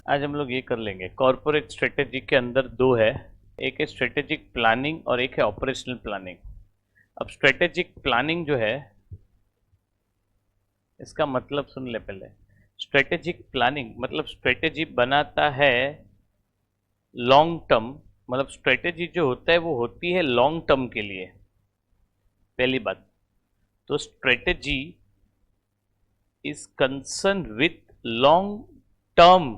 आज हम लोग ये कर लेंगे। कॉर्पोरेट स्ट्रेटेजी के अंदर दो है, एक है स्ट्रेटेजिक प्लानिंग और एक है ऑपरेशनल प्लानिंग। अब स्ट्रेटेजिक प्लानिंग जो है, इसका मतलब सुन ले पहले। स्ट्रेटेजिक प्लानिंग मतलब स्ट्रेटेजी बनाता है लॉन्ग टर्म, मतलब स्ट्रेटेजी जो होता है वो होती है लॉन्ग टर्म के लिए। पहली बात तो strategy is concern with long term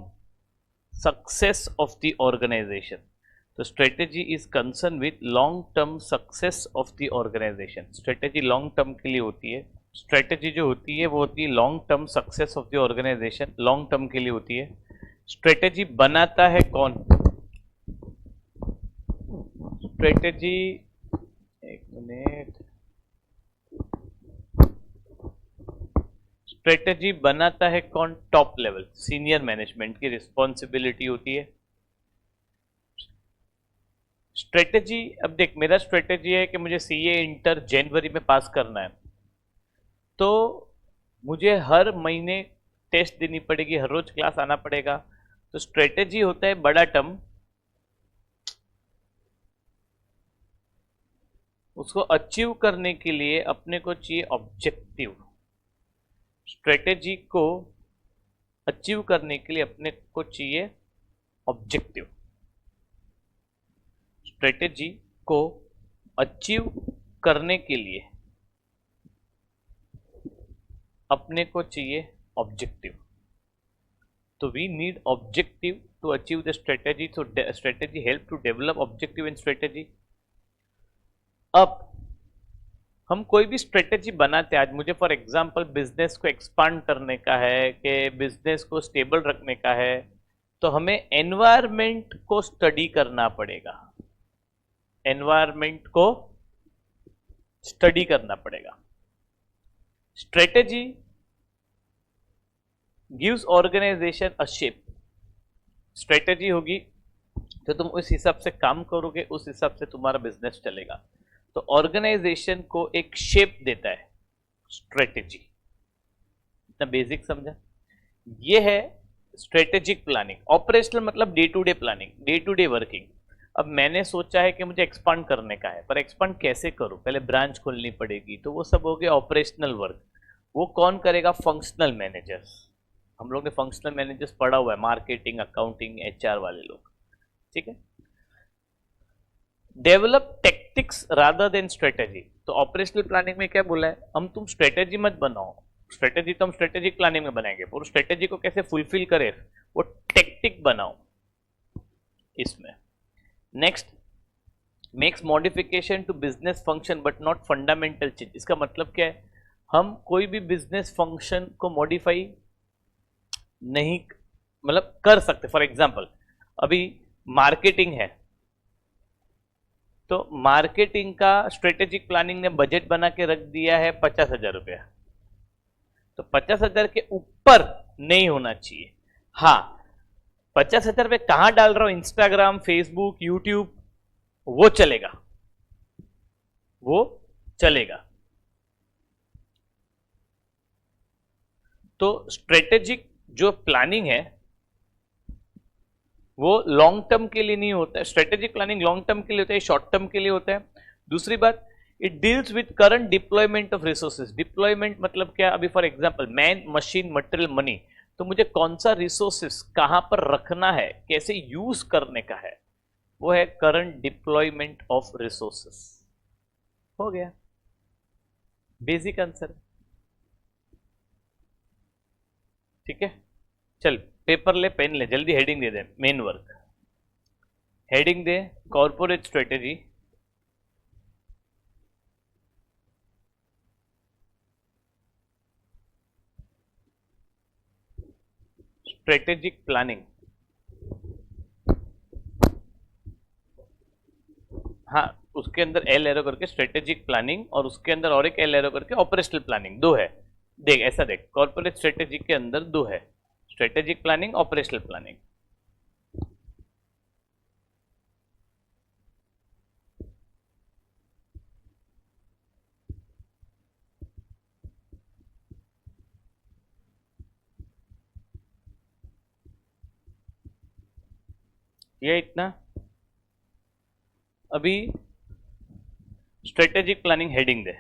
success of the organization. So strategy is concerned with long term success of the organization. Strategy long term के लिए होती है। स्ट्रेटेजी जो होती है वो होती है long term success of the organisation, long term के लिए होती है। स्ट्रेटेजी बनाता है कौन? स्ट्रेटेजी, एक मिनट, स्ट्रेटेजी बनाता है कौन? टॉप लेवल सीनियर मैनेजमेंट की रिस्पॉन्सिबिलिटी होती है। स्ट्रेटेजी, अब देख मेरा स्ट्रेटेजी है कि मुझे सीए इंटर जनवरी में पास करना है, तो मुझे हर महीने टेस्ट देनी पड़ेगी, हर रोज क्लास आना पड़ेगा। तो स्ट्रेटेजी होता है बड़ा टर्म, उसको अचीव करने के लिए अपने को चाहिए ऑब्जेक्टिव। स्ट्रेटेजी को अचीव करने के लिए अपने को चाहिए ऑब्जेक्टिव। स्ट्रेटेजी को अचीव करने के लिए अपने को चाहिए ऑब्जेक्टिव। तो we need objective to achieve the strategy. तो strategy help to develop objective in strategy. अब हम कोई भी स्ट्रेटेजी बनाते हैं, आज मुझे फॉर एग्जांपल बिजनेस को एक्सपांड करने का है कि बिजनेस को स्टेबल रखने का है, तो हमें एनवायरमेंट को स्टडी करना पड़ेगा। एनवायरमेंट को स्टडी करना पड़ेगा। Strategy gives organisation a shape. Strategy होगी तो तुम उस हिसाब से काम करोगे, उस हिसाब से तुम्हारा बिजनेस चलेगा। तो ऑर्गेनाइजेशन को एक शेप देता है स्ट्रेटेजी। इतना बेसिक समझा? ये है स्ट्रेटेजिक प्लानिंग। ऑपरेशनल मतलब day to day planning, day to day working. अब मैंने सोचा है कि मुझे एक्सपांड करने का है, पर एक्सपांड कैसे करूं? पहले ब्रांच खोलनी पड़ेगी, तो वो सब हो गया ऑपरेशनल वर्क। वो कौन करेगा? Functional managers. हम लोग ने फंक्शनल मैनेजर्स पढ़ा हुआ है, मार्केटिंग, अकाउंटिंग, एचआर वाले लोग, ठीक है। Develop tactics rather than strategy. तो ऑपरेशनल प्लानिंग में क्या बोला है? हम तुम स्ट्रेटेजी मत बनाओ, स्ट्रेटेजी तो हम स्ट्रेटेजिक प्लानिंग में बनाएंगे, और स्ट्रेटेजी को कैसे फुलफिल करे वो टेक्टिक बनाओ इसमें। Next, makes modification to business function but not fundamental change. इसका मतलब क्या है? हम कोई भी बिजनेस फंक्शन को मॉडिफाई नहीं, मतलब कर सकते। फॉर एग्जांपल अभी मार्केटिंग है, तो मार्केटिंग का स्ट्रेटेजिक प्लानिंग ने बजट बना के रख दिया है 50,000 रुपया, तो 50,000 के ऊपर नहीं होना चाहिए। हाँ, 50,000 रुपये कहां डाल रहा हूं? इंस्टाग्राम, फेसबुक, यूट्यूब, वो चलेगा, वो चलेगा। तो स्ट्रेटेजिक जो प्लानिंग है वो लॉन्ग टर्म के लिए नहीं होता है। स्ट्रेटेजिक प्लानिंग लॉन्ग टर्म के लिए होता है, शॉर्ट टर्म के लिए होता है। दूसरी बात, it deals with current deployment of resources. Deployment मतलब क्या? अभी for example man, machine, material, money, तो मुझे कौन सा रिसोर्सेज कहां पर रखना है, कैसे यूज करने का है, वो है करंट डिप्लॉयमेंट ऑफ रिसोर्सेस। हो गया, बेसिक आंसर, ठीक है। चल पेपर ले, पेन ले, जल्दी हेडिंग दे दे। मेन वर्क हेडिंग दे, कॉर्पोरेट स्ट्रेटेजी, स्ट्रेटेजिक प्लानिंग। हाँ, उसके अंदर एल एरो करके स्ट्रेटेजिक प्लानिंग, और उसके अंदर और एक एल एरो करके ऑपरेशनल प्लानिंग। दो है, देख ऐसा देख, कॉर्पोरेट स्ट्रेटेजी के अंदर दो है, स्ट्रेटेजिक प्लानिंग, ऑपरेशनल प्लानिंग। ये इतना। अभी स्ट्रेटेजिक प्लानिंग हेडिंग दे,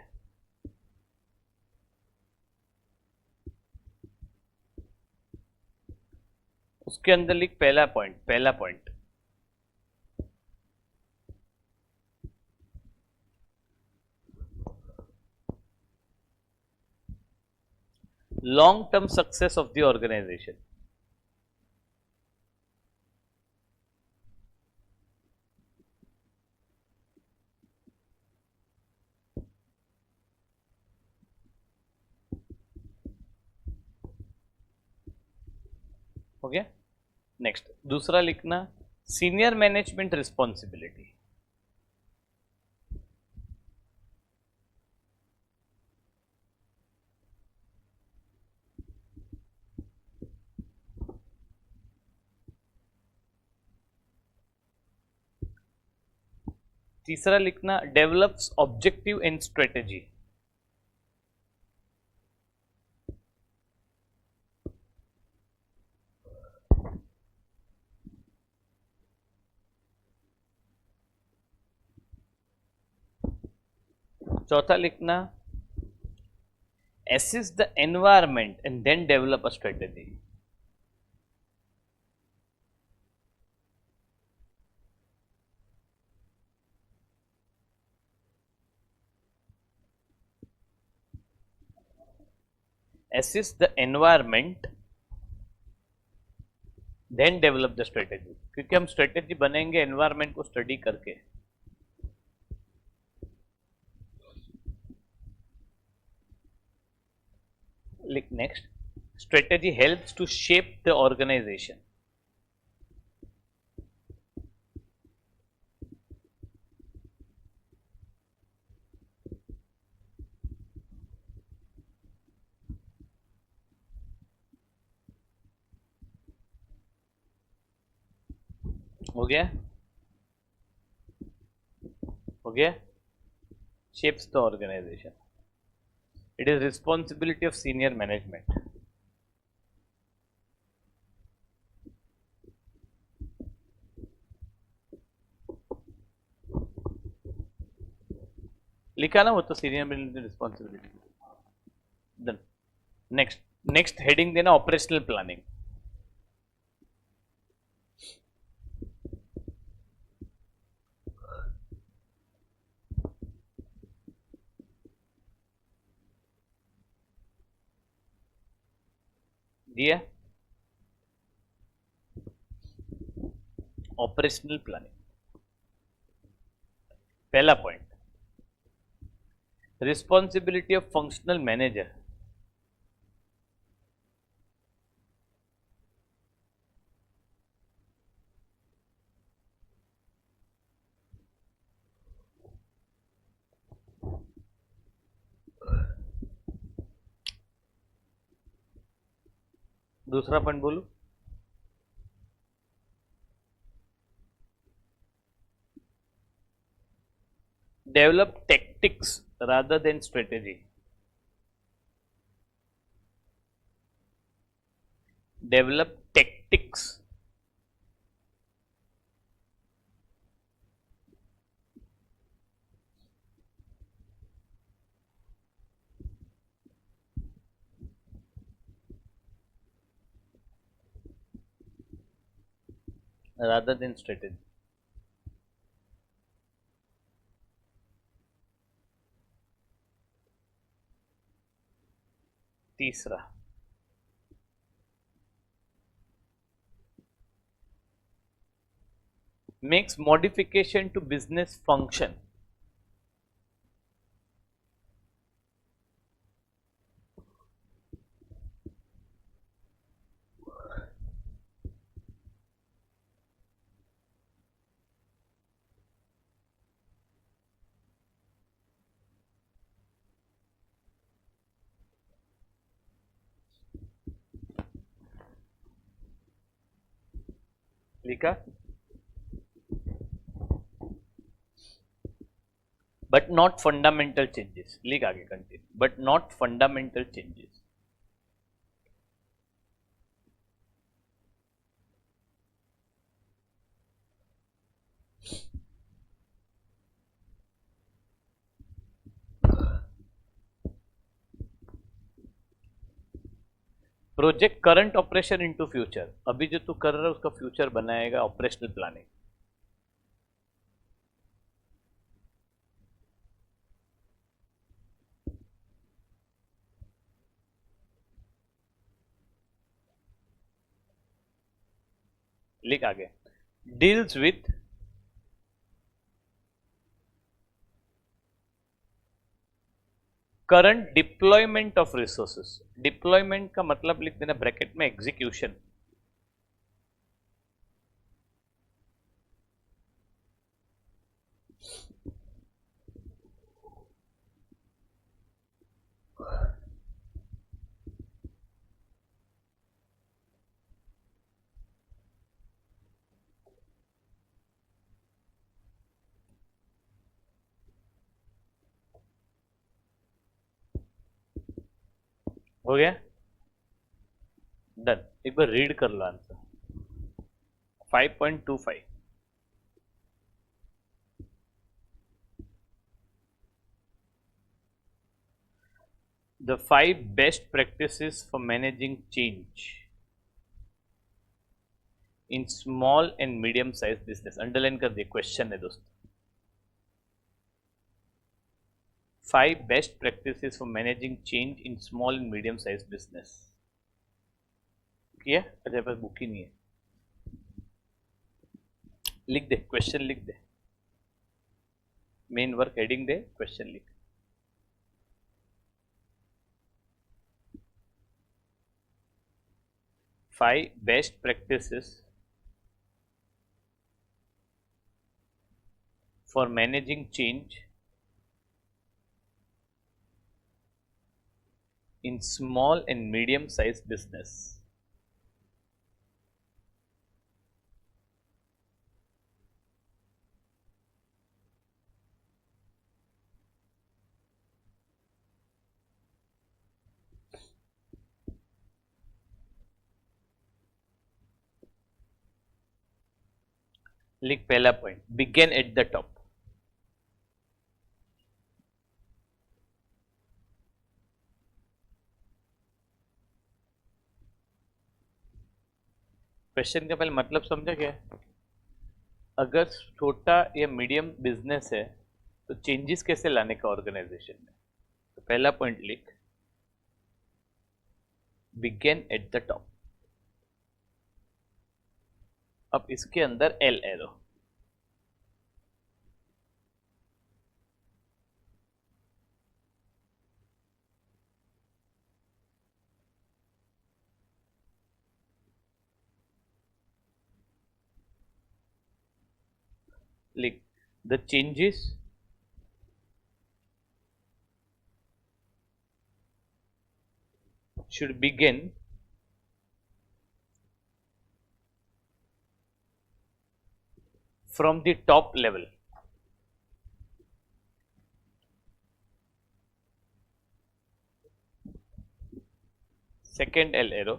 उसके अंदर लिख पहला पॉइंट, पहला point long term success of the organisation. हो गया। नेक्स्ट दूसरा लिखना, सीनियर मैनेजमेंट रिस्पॉन्सिबिलिटी। तीसरा लिखना, डेवलप्स ऑब्जेक्टिव एंड स्ट्रेटेजी। चौथा लिखना, assess the environment and then develop a strategy। assess the environment then develop the strategy, क्योंकि हम स्ट्रेटेजी बनेंगे एनवायरमेंट को स्टडी करके। लिख next, strategy helps to shape the organisation. हो गया, हो गया। Shapes the organisation, it is responsibility of senior management. लिखा ना वो तो, senior management responsibility. Done. Next, next heading देना ऑपरेशनल प्लानिंग। दिया ऑपरेशनल प्लानिंग, पहला point, responsibility of functional manager. दूसरा पॉइंट बोलू, develop tactics rather than strategy। Develop tactics rather than strategy। तीसरा, makes modification to business function। लिखा, but not fundamental changes. लिख आगे continue, but not fundamental changes. Project current operation into future, अभी जो तू कर रहा है उसका फ्यूचर बनाएगा, ऑपरेशनल प्लानिंग। लिख आगे, deals with current deployment of resources. Deployment का मतलब लिख देना ब्रैकेट में एग्जीक्यूशन। हो गया, डन। एक बार रीड कर लो answer. 5.25, the 5 best practices for managing change in small and medium sized business। Underline कर दिए, क्वेश्चन है दोस्तों। 5 best practices for managing change in small and medium sized business किया? अच्छा पास बुक ही नहीं है, लिख दे, क्वेश्चन लिख दे, मेन वर्क हेडिंग दे, क्वेश्चन लिख। Five best practices for managing change in small and medium sized business। लिख पहला point, begin at the top. Question का पहले मतलब समझा क्या है? अगर छोटा या मीडियम बिजनेस है तो चेंजेस कैसे लाने का ऑर्गेनाइजेशन में, तो पहला पॉइंट लिख, बिगेन एट द टॉप। अब इसके अंदर एल एरो, लिख, the changes should begin from the top level। second L arrow,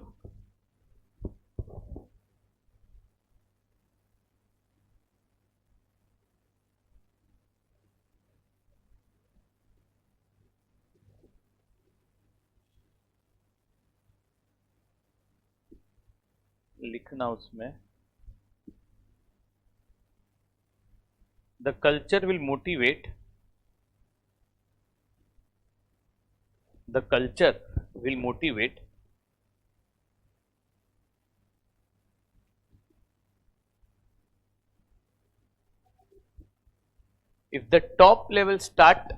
लिखना उसमें, the culture will motivate, the culture will motivate if the top level start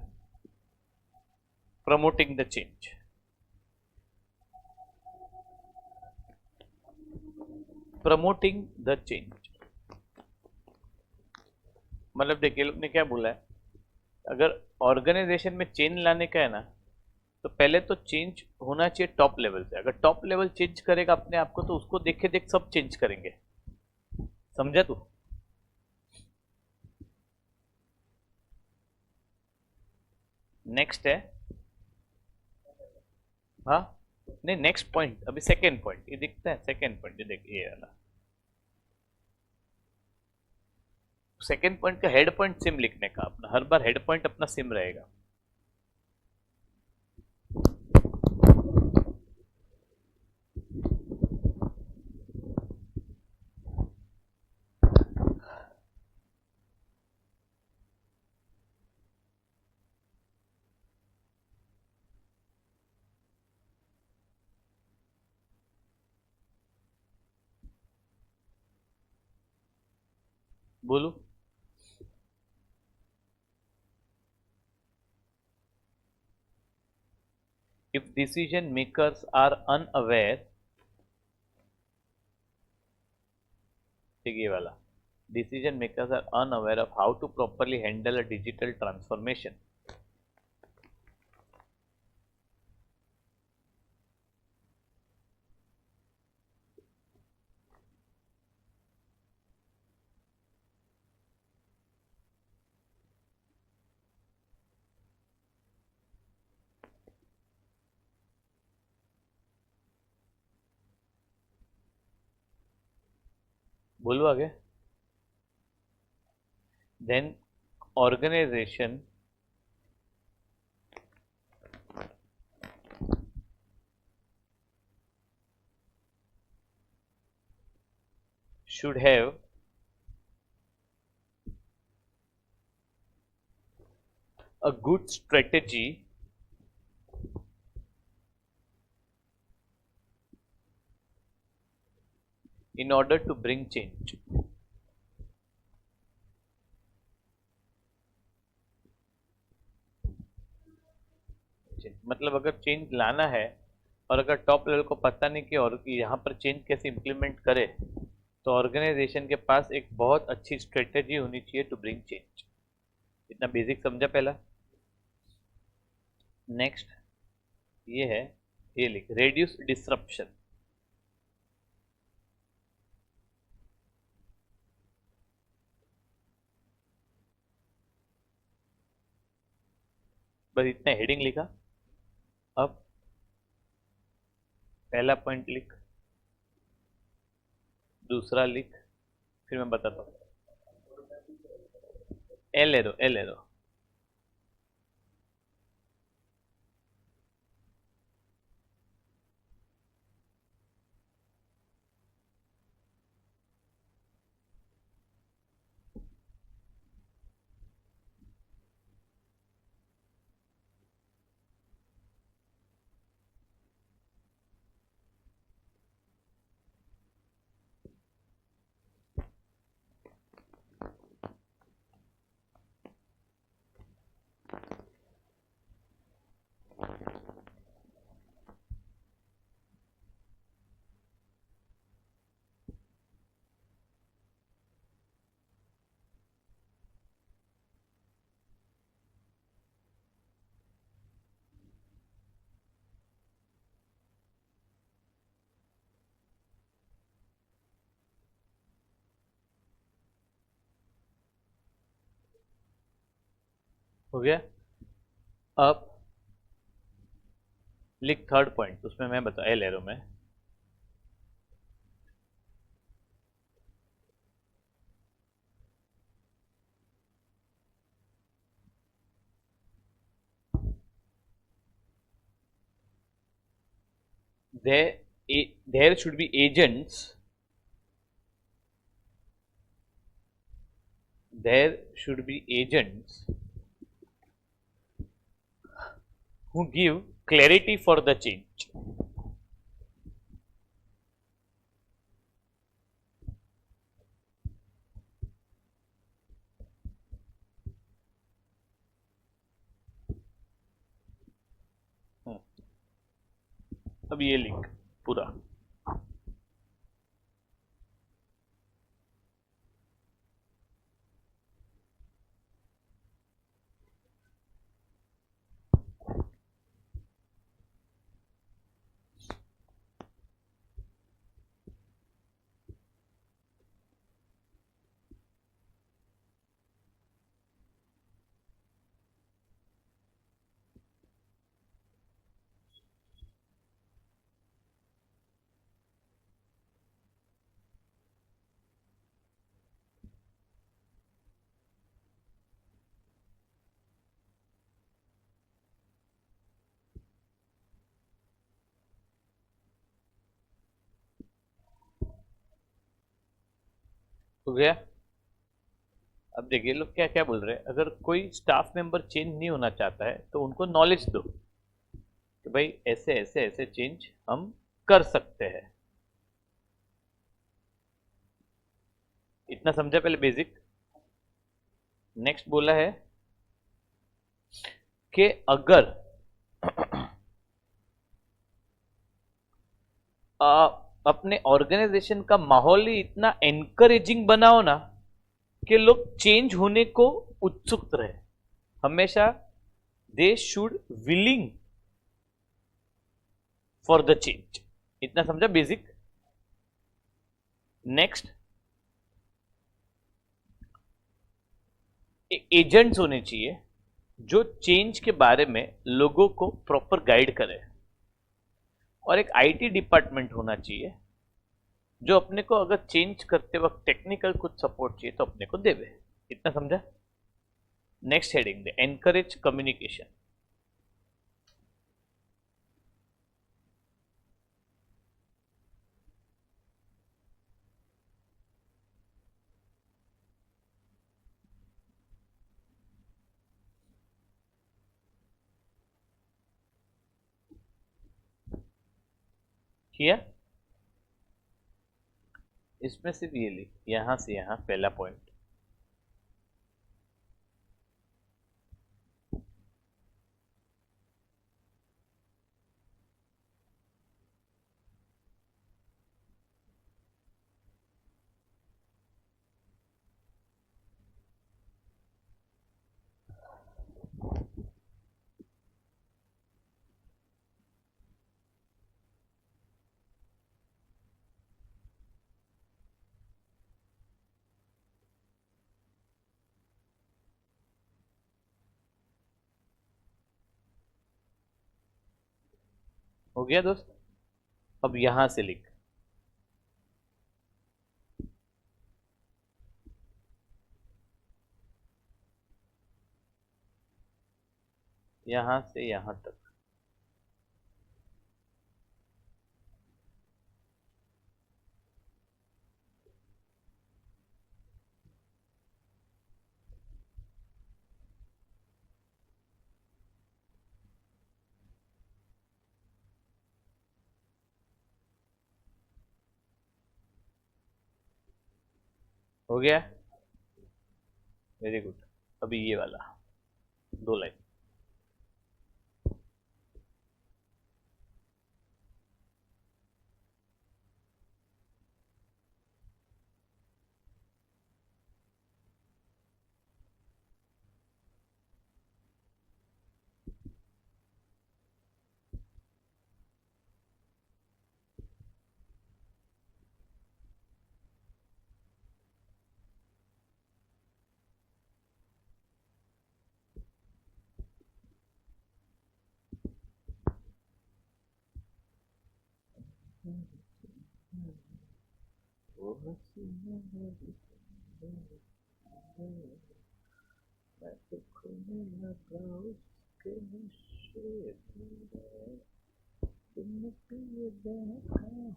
promoting the change। Promoting the change मतलब देखिए लोग ने क्या बोला है, अगर ऑर्गेनाइजेशन में चेंज लाने का है ना, तो पहले तो चेंज होना चाहिए टॉप लेवल से। अगर टॉप लेवल चेंज करेगा अपने आप को, तो उसको देखे देख सब चेंज करेंगे। समझा तू? नेक्स्ट है, हाँ नहीं नेक्स्ट पॉइंट, अभी सेकेंड पॉइंट ये दिखता है, सेकेंड पॉइंट ये देखिए, ये वाला सेकेंड पॉइंट का हेड पॉइंट सिम लिखने का अपना, हर बार हेड पॉइंट अपना सिम रहेगा। बोलो। If decision makers are unaware, ठीक है ये वाला, decision makers are unaware of how to properly handle a digital transformation. बोलो आगे। Then organization should have a good strategy in order to bring change. मतलब अगर चेंज लाना है और अगर टॉप लेवल को पता नहीं कि और यहाँ पर चेंज कैसे इम्प्लीमेंट करे, तो ऑर्गेनाइजेशन के पास एक बहुत अच्छी स्ट्रेटेजी होनी चाहिए टू ब्रिंग चेंज। इतना बेसिक समझा पहला। नेक्स्ट ये है, ये लिख, रेड्यूस डिसरप्शन। बस इतना हेडिंग लिखा। अब पहला पॉइंट लिख, दूसरा लिख, फिर मैं बताता हूँ। L arrow, L arrow. हो गया। अब लिख थर्ड पॉइंट, उसमें मैं बता, एल एरो में there should be agents, there should be agents who give clarity for the change. अब ये लिख पूरा। हो गया। अब देखिए लोग क्या क्या बोल रहे हैं, अगर कोई स्टाफ मेंबर चेंज नहीं होना चाहता है तो उनको नॉलेज दो कि भाई ऐसे ऐसे ऐसे चेंज हम कर सकते हैं। इतना समझा पहले बेसिक। नेक्स्ट बोला है कि अगर अपने ऑर्गेनाइजेशन का माहौल ही इतना एनकरेजिंग बनाओ ना कि लोग चेंज होने को उत्सुक रहे, हमेशा they should willing for the change. इतना समझा बेसिक। नेक्स्ट, एजेंट्स होने चाहिए जो चेंज के बारे में लोगों को प्रॉपर गाइड करे, और एक आईटी डिपार्टमेंट होना चाहिए जो अपने को अगर चेंज करते वक्त टेक्निकल कुछ सपोर्ट चाहिए तो अपने को देवे। इतना समझा। नेक्स्ट हेडिंग दे, एनकरेज कम्युनिकेशन। किया, इसमें सिर्फ ये लिख, यहां से यहां पहला पॉइंट। हो गया दोस्त। अब यहां से लिख, यहां से यहां तक। हो गया, वेरी गुड। अभी ये वाला 2 लाइन।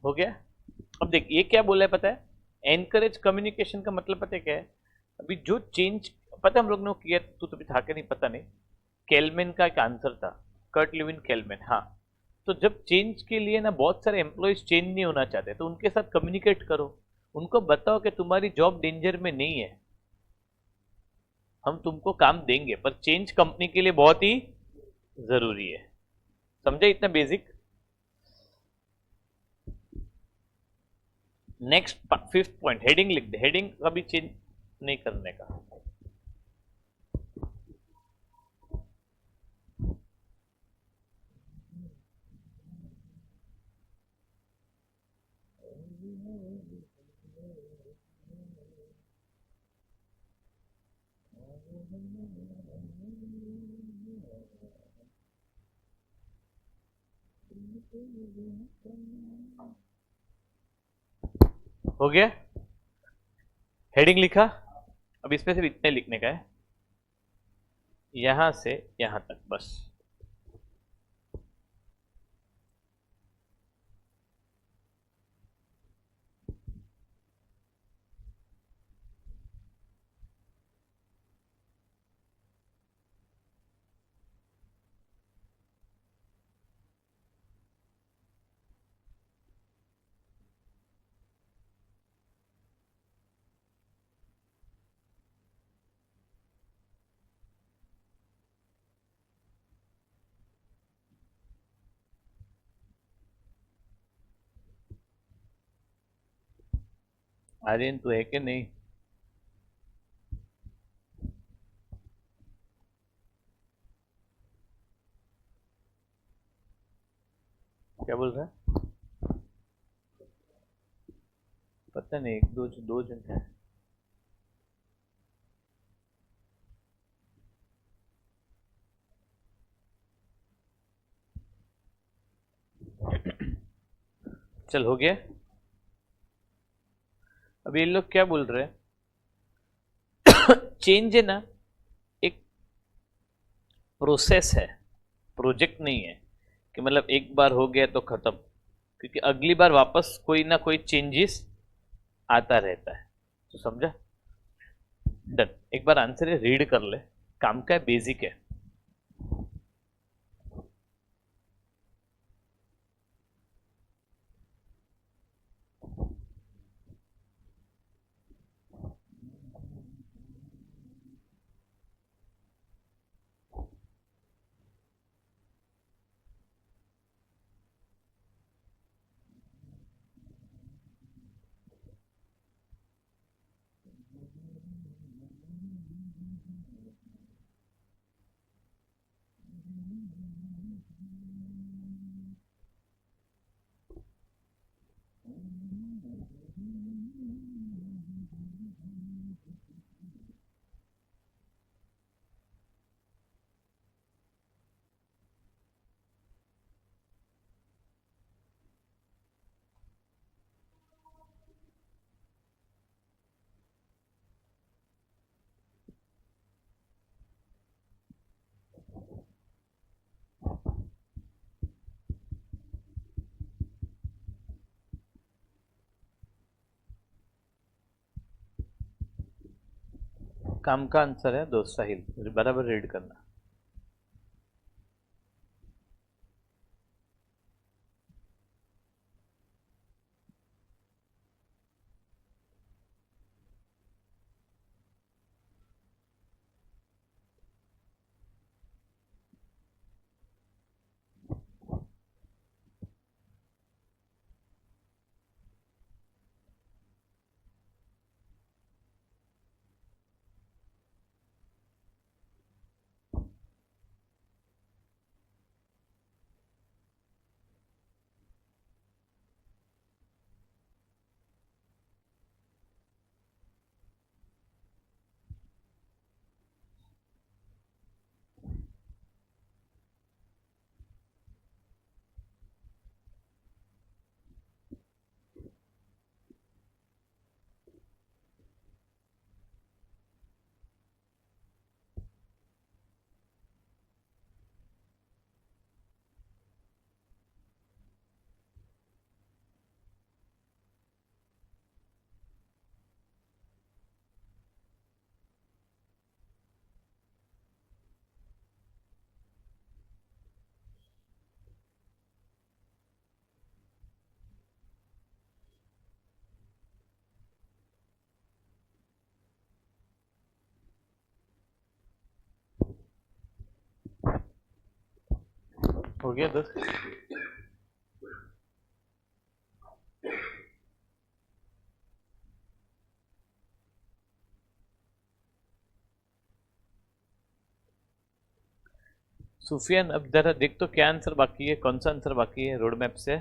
हो गया। अब देख ये क्या बोला है पता है, एनकरेज कम्युनिकेशन का मतलब पता है क्या है। अभी जो चेंज, पता है हम लोग ने किया, तू तो था कि नहीं पता नहीं, केलमेन का एक आंसर था, कर्ट लिविन केलमेन। हाँ, तो जब चेंज के लिए ना बहुत सारे एम्प्लॉयज चेंज नहीं होना चाहते तो उनके साथ कम्युनिकेट करो, उनको बताओ कि तुम्हारी जॉब डेंजर में नहीं है, हम तुमको काम देंगे, पर चेंज कंपनी के लिए बहुत ही जरूरी है। समझे इतना basic. Next, fifth point, heading लिख दे, हेडिंग कभी चेंज नहीं करने का। हो गया, हेडिंग लिखा। अब इसमें सिर्फ इतने लिखने का है, यहां से यहां तक बस। आर्यन तू है कि नहीं? क्या बोल रहा है? पता नहीं, एक दो दो जन है। चल हो गया। अब ये लोग क्या बोल रहे हैं? चेंज है ना, एक प्रोसेस है, प्रोजेक्ट नहीं है कि मतलब एक बार हो गया तो खत्म, क्योंकि अगली बार वापस कोई ना कोई चेंजेस आता रहता है। तो समझा? डन। एक बार आंसर रीड कर ले। काम का है, बेसिक है। काम का आंसर है दोस्त साहिल, बराबर रीड करना। हो गया दोस्त? सुफियान अब जरा देख तो, क्या आंसर बाकी है, कौन सा आंसर बाकी है रोड मैप से?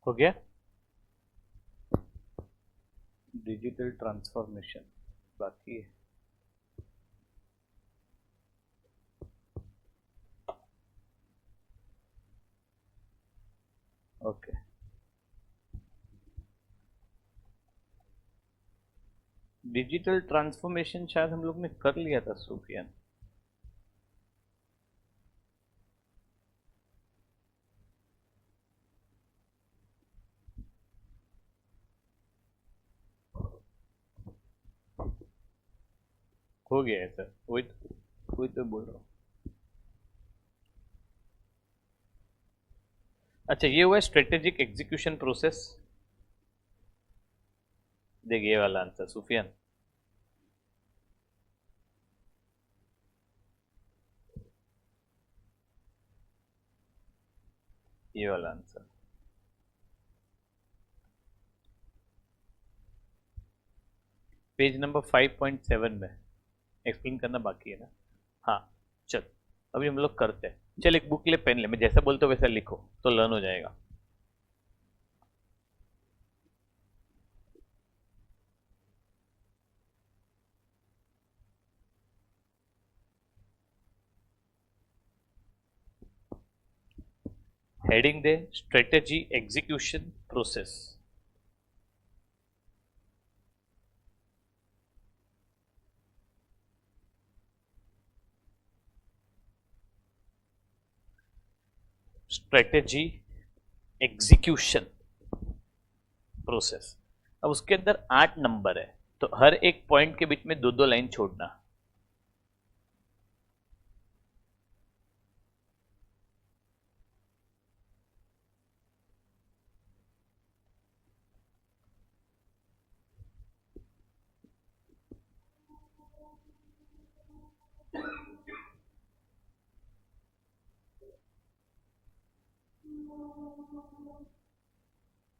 हो गया। डिजिटल ट्रांसफॉर्मेशन बाकी है। ओके, डिजिटल ट्रांसफॉर्मेशन शायद हम लोग ने कर लिया था सुफियान। हो गया है सर, वही तो बोल रहा हूँ। अच्छा, ये हुआ स्ट्रेटेजिक एग्जीक्यूशन प्रोसेस। देखिए ये वाला आंसर सुफियान। ये वाला आंसर पेज नंबर 5.7 में एक्सप्लेन करना बाकी है ना। हाँ, चल अभी हम लोग करते हैं। चल एक बुक ले, पेन ले, मैं जैसा बोलता हूँ वैसा लिखो तो लर्न हो जाएगा। हेडिंग दे, strategy execution process. Strategy execution process. अब उसके अंदर 8 नंबर है, तो हर एक पॉइंट के बीच में 2-2 लाइन छोड़ना।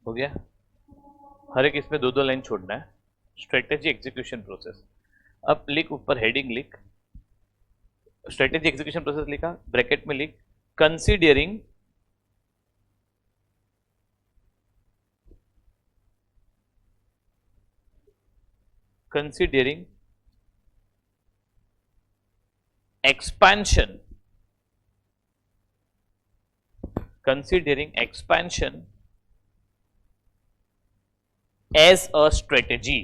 हो गया, हर एक इसमें 2-2 लाइन छोड़ना है। Strategy execution process. अब लिख, ऊपर हेडिंग लिख, स्ट्रेटेजी एग्जीक्यूशन प्रोसेस लिखा, ब्रैकेट में लिख considering considering expansion as a strategy,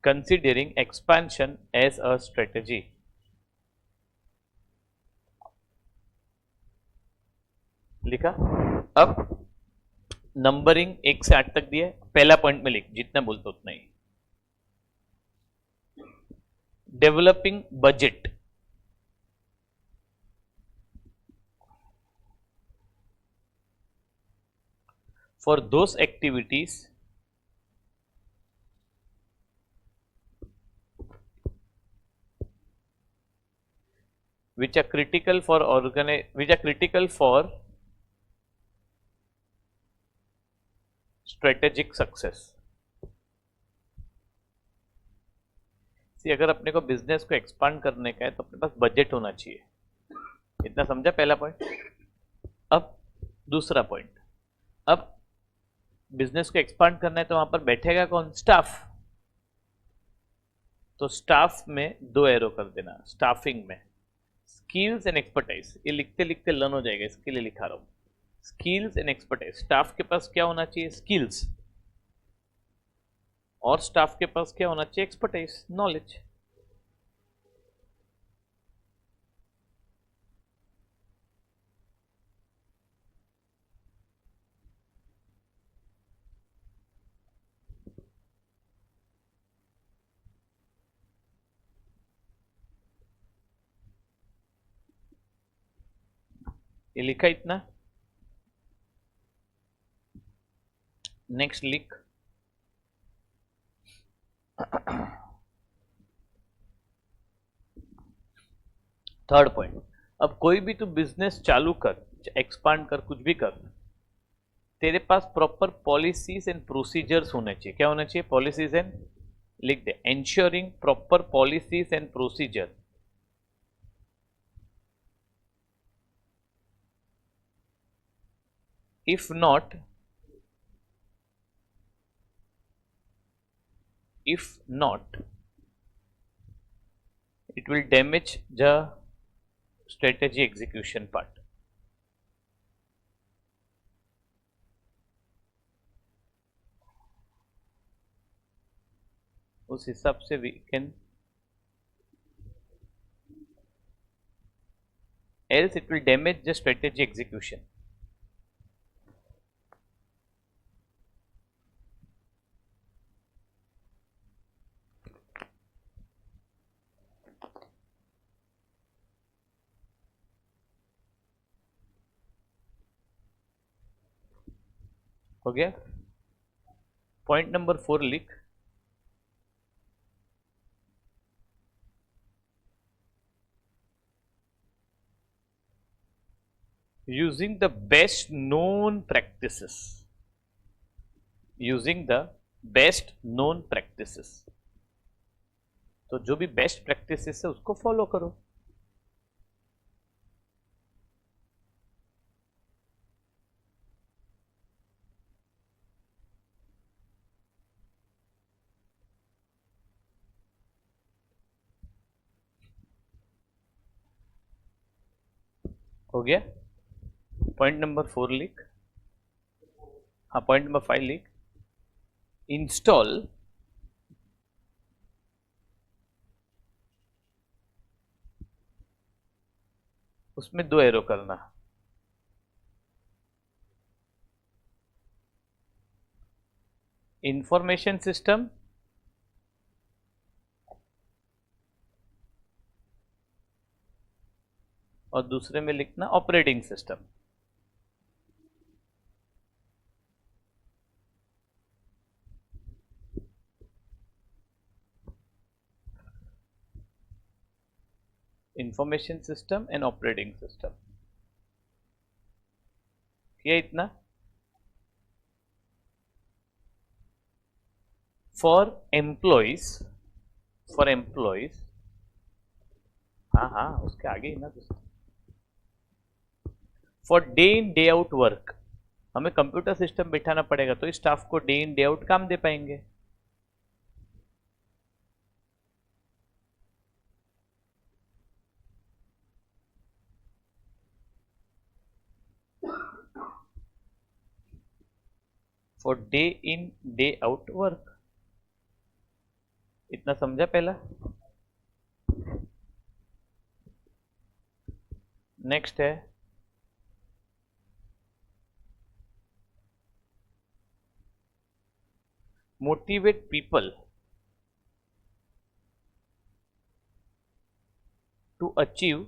considering expansion as a strategy। लिखा। अब नंबरिंग 1 से 8 तक दिया है, पहला पॉइंट में लिख, जितना बोलते उतना ही। Developing budget for those activities which are critical for strategic success। सी अगर अपने को बिजनेस को एक्सपांड करने का है तो अपने पास बजट होना चाहिए। इतना समझा पहला पॉइंट। अब दूसरा पॉइंट, अब बिजनेस को एक्सपांड करना है तो वहां पर बैठेगा कौन? स्टाफ। तो स्टाफ में 2 एरो कर देना। स्टाफिंग में स्किल्स एंड एक्सपर्टाइज, ये लिखते लिखते लर्न हो जाएगा, इसके लिए लिखा रहा हूं। स्किल्स एंड एक्सपर्टाइज, स्टाफ के पास क्या होना चाहिए? स्किल्स। और स्टाफ के पास क्या होना चाहिए? Expertise, knowledge. ये लिखा इतना। नेक्स्ट लिख, थर्ड पॉइंट। अब कोई भी तू बिजनेस चालू कर, एक्सपांड कर, कुछ भी कर, तेरे पास प्रॉपर पॉलिसीज एंड प्रोसीजर्स होने चाहिए। क्या होना चाहिए? पॉलिसीज एंड, लिख दे, ensuring proper policies and procedure if not it will damage the strategy execution part. उस हिसाब से we can, else it will damage the strategy execution. हो गया? पॉइंट नंबर 4 लिख, using the best known practices. using the best known practices. तो जो भी best practices है उसको फॉलो करो. हो गया? पॉइंट नंबर 4 लिख. हाँ, पॉइंट नंबर 5 लिख. इंस्टॉल उसमें 2 एरो करना. इंफॉर्मेशन सिस्टम और दूसरे में लिखना operating system. Information system and operating system. किया इतना? फॉर एम्प्लॉइज हाँ हाँ उसके आगे ही ना. For day in day out work, हमें कंप्यूटर सिस्टम बिठाना पड़ेगा तो स्टाफ को डे इन डे आउट काम दे पाएंगे. For day in day out work. इतना समझा पहला? नेक्स्ट है motivate people to achieve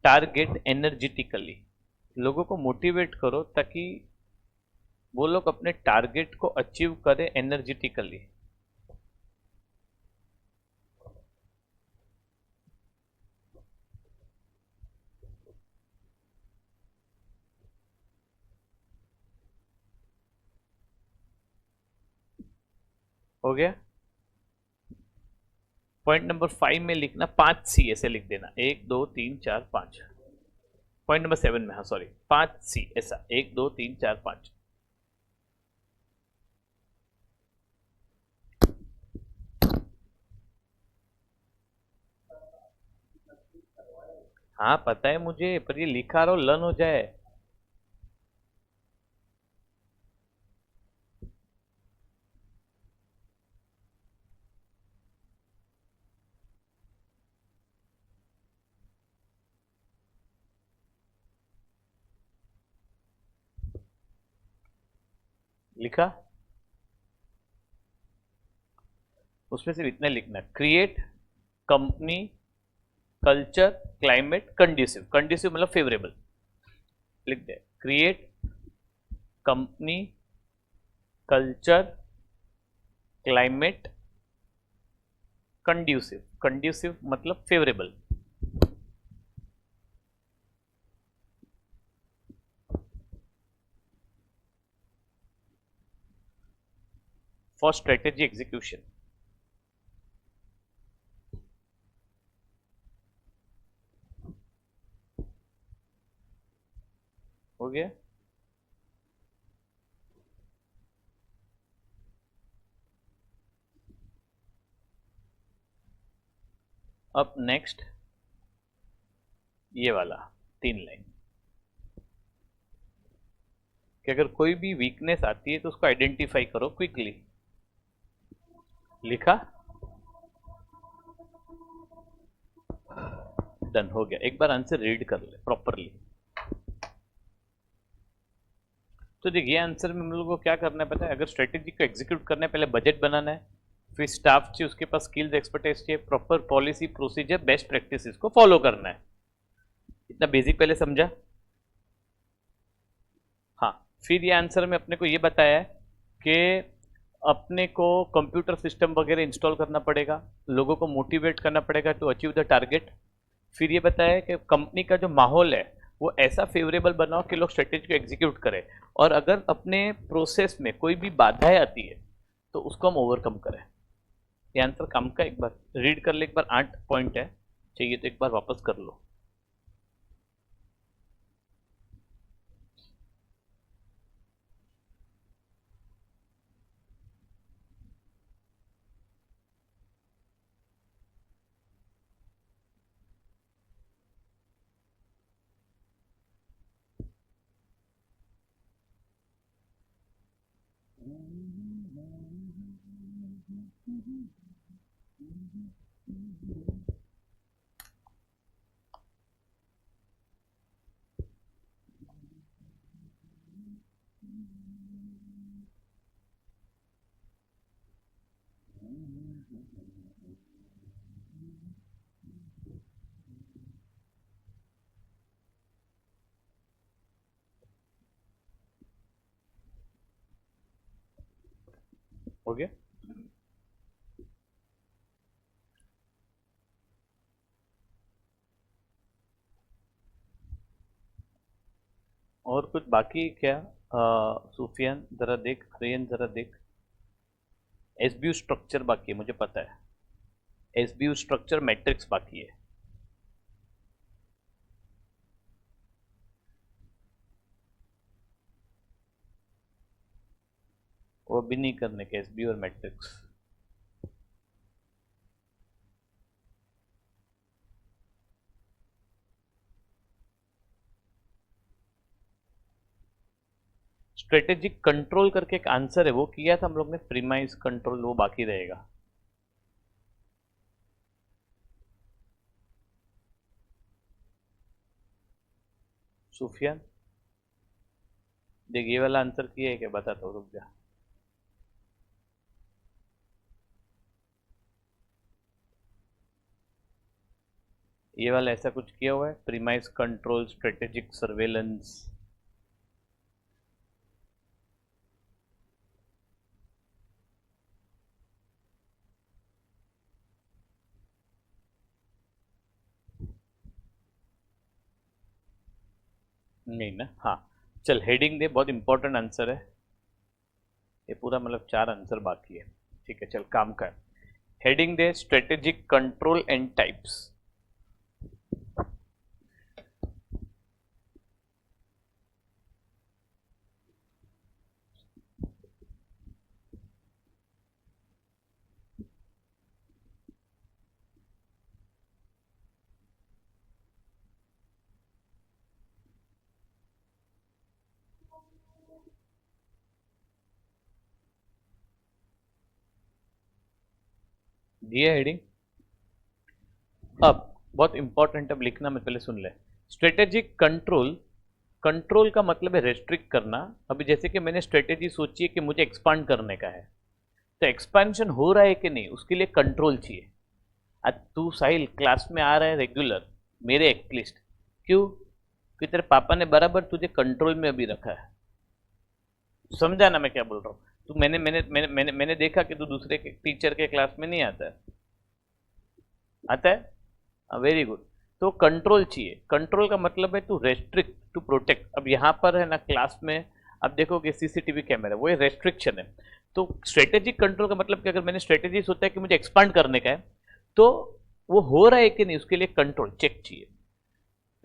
target energetically. लोगों को मोटिवेट करो ताकि वो लोग अपने टारगेट को अचीव करें एनर्जेटिकली. हो गया? पॉइंट नंबर 5 में लिखना 5 सी ऐसे लिख देना. 1 2 3 4 5. पॉइंट नंबर 7 में, हाँ सॉरी, 5 सी ऐसा 1 2 3 4 5. हाँ पता है मुझे, पर ये लिखा रहो लर्न हो जाए. लिखा? उसमें सिर्फ इतना लिखना, create company culture climate conducive. Conducive मतलब फेवरेबल. लिख दे, create company culture climate conducive. Conducive मतलब फेवरेबल. For strategy execution. हो गया। अब नेक्स्ट ये वाला 3 लाइन कि अगर कोई भी वीकनेस आती है तो उसको आइडेंटिफाई करो क्विकली। लिखा, डन, हो गया। एक बार आंसर रीड कर ले प्रॉपरली। तो देखिए आंसर में हम लोग को क्या करना है पता है, अगर स्ट्रेटेजी को एग्जीक्यूट करना है पहले बजट बनाना है, फिर स्टाफ चाहिए, उसके पास स्किल्स एक्सपर्टाइज चाहिए, proper policy procedure best practices को फॉलो करना है। इतना बेसिक पहले समझा। हाँ, फिर ये आंसर में अपने को ये बताया है कि अपने को कंप्यूटर सिस्टम वगैरह इंस्टॉल करना पड़ेगा, लोगों को मोटिवेट करना पड़ेगा टू अचीव द टारगेट। फिर ये बताया है कि कंपनी का जो माहौल है वो ऐसा फेवरेबल बनाओ कि लोग स्ट्रेटेजी को एग्जीक्यूट करें, और अगर अपने प्रोसेस में कोई भी बाधाएं आती है तो उसको हम ओवरकम करें। ये आंसर काम का, एक बार रीड कर ले, एक बार 8 पॉइंट है, चाहिए तो एक बार वापस कर लो। हो गया। और कुछ बाकी क्या? सुफियान जरा देख, रेन जरा देख। एसबीयू स्ट्रक्चर बाकी है, मुझे पता है। एसबीयू स्ट्रक्चर मैट्रिक्स बाकी है। वो भी नहीं करने के, एसबीयू और मैट्रिक्स। स्ट्रेटेजिक कंट्रोल करके एक आंसर है, वो किया था हम लोग ने, प्रीमाइज कंट्रोल, वो बाकी रहेगा। सुफियान देख, ये वाला आंसर किया है क्या, बताता हूँ, रुक जा। ये वाला ऐसा कुछ किया हुआ है, प्रीमाइज कंट्रोल, स्ट्रेटेजिक सर्वेलेंस। नहीं ना? हाँ, चल हेडिंग दे, बहुत इंपॉर्टेंट आंसर है ये पूरा, मतलब 4 आंसर बाकी है। ठीक है, चल काम कर। Heading they, strategic control and types. दिया हेडिंग। अब बहुत इंपॉर्टेंट, अब लिखना मैं पहले सुन ले। स्ट्रेटेजिक कंट्रोल, कंट्रोल का मतलब है रेस्ट्रिक्ट करना। अभी जैसे कि मैंने स्ट्रेटेजी सोची है कि मुझे एक्सपांड करने का है, तो एक्सपेंशन हो रहा है कि नहीं उसके लिए कंट्रोल चाहिए। आज तू साहिल क्लास में आ रहा है रेगुलर, मेरे एटलीस्ट, क्यों? कि तेरे पापा ने बराबर तुझे कंट्रोल में अभी रखा है। समझा ना मैं क्या बोल रहा हूँ? तू मैंने देखा कि तू दूसरे के टीचर के क्लास में नहीं आता है। आता है, वेरी गुड। तो कंट्रोल चाहिए। कंट्रोल का मतलब है टू रेस्ट्रिक्ट, टू प्रोटेक्ट। अब यहाँ पर है ना क्लास में, अब देखोगे सीसीटीवी कैमरा, वो रेस्ट्रिक्शन है। तो स्ट्रेटेजिक कंट्रोल का मतलब कि अगर मैंने स्ट्रेटेजी सोचा है कि मुझे एक्सपांड करने का है, तो वो हो रहा है कि नहीं उसके लिए कंट्रोल चेक चाहिए।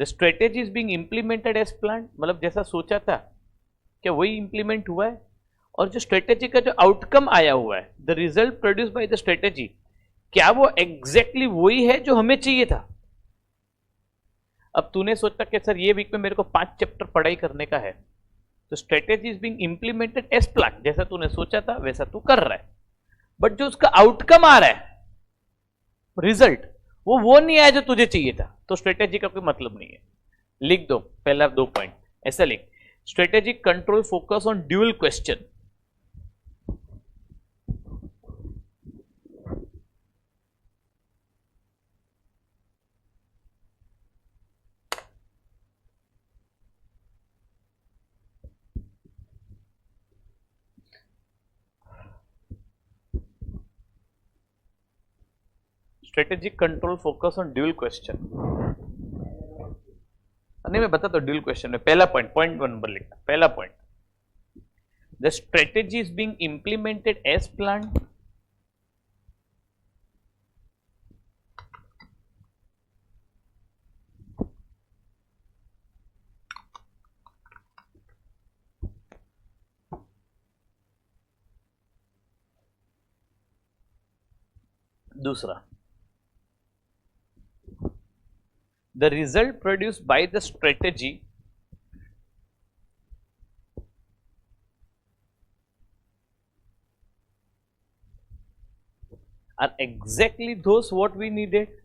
The strategy is being implemented as plan, मतलब जैसा सोचा था क्या वही इंप्लीमेंट हुआ है, और जो स्ट्रेटेजी का जो आउटकम आया हुआ है, the result produce by the strategy, क्या वो एग्जैक्टली वही है जो हमें चाहिए था। अब तूने सोचा कि सर ये वीक में मेरे को 5 चैप्टर पढ़ाई करने का है, तो strategy is being implemented as plan, जैसा तूने सोचा था वैसा तू कर रहा है, बट जो उसका आउटकम आ रहा है, रिजल्ट, वो नहीं आया जो तुझे चाहिए था, तो स्ट्रेटेजी का कोई मतलब नहीं है। लिख दो पहला 2 पॉइंट ऐसा लिख, strategic control focus on dual question. Strategic control focus on dual question, नहीं मैं बता तो ड्यूअल क्वेश्चन में पहला पॉइंट, पॉइंट 1 नंबर लिखा, पहला point, the strategy is being implemented as plan. दूसरा, the result produced by the strategy are exactly those what we needed।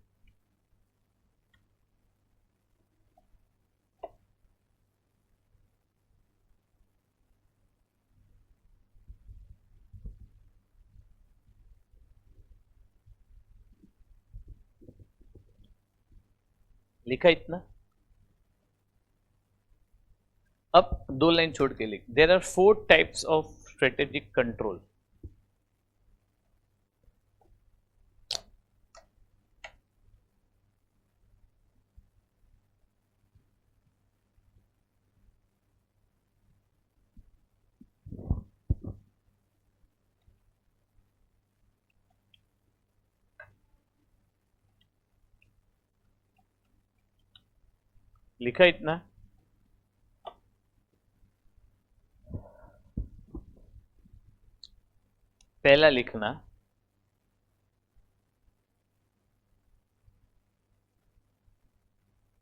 लिखा इतना। अब 2 लाइन छोड़ के लिख, there are 4 types of strategic control. लिखा इतना। पहला लिखना,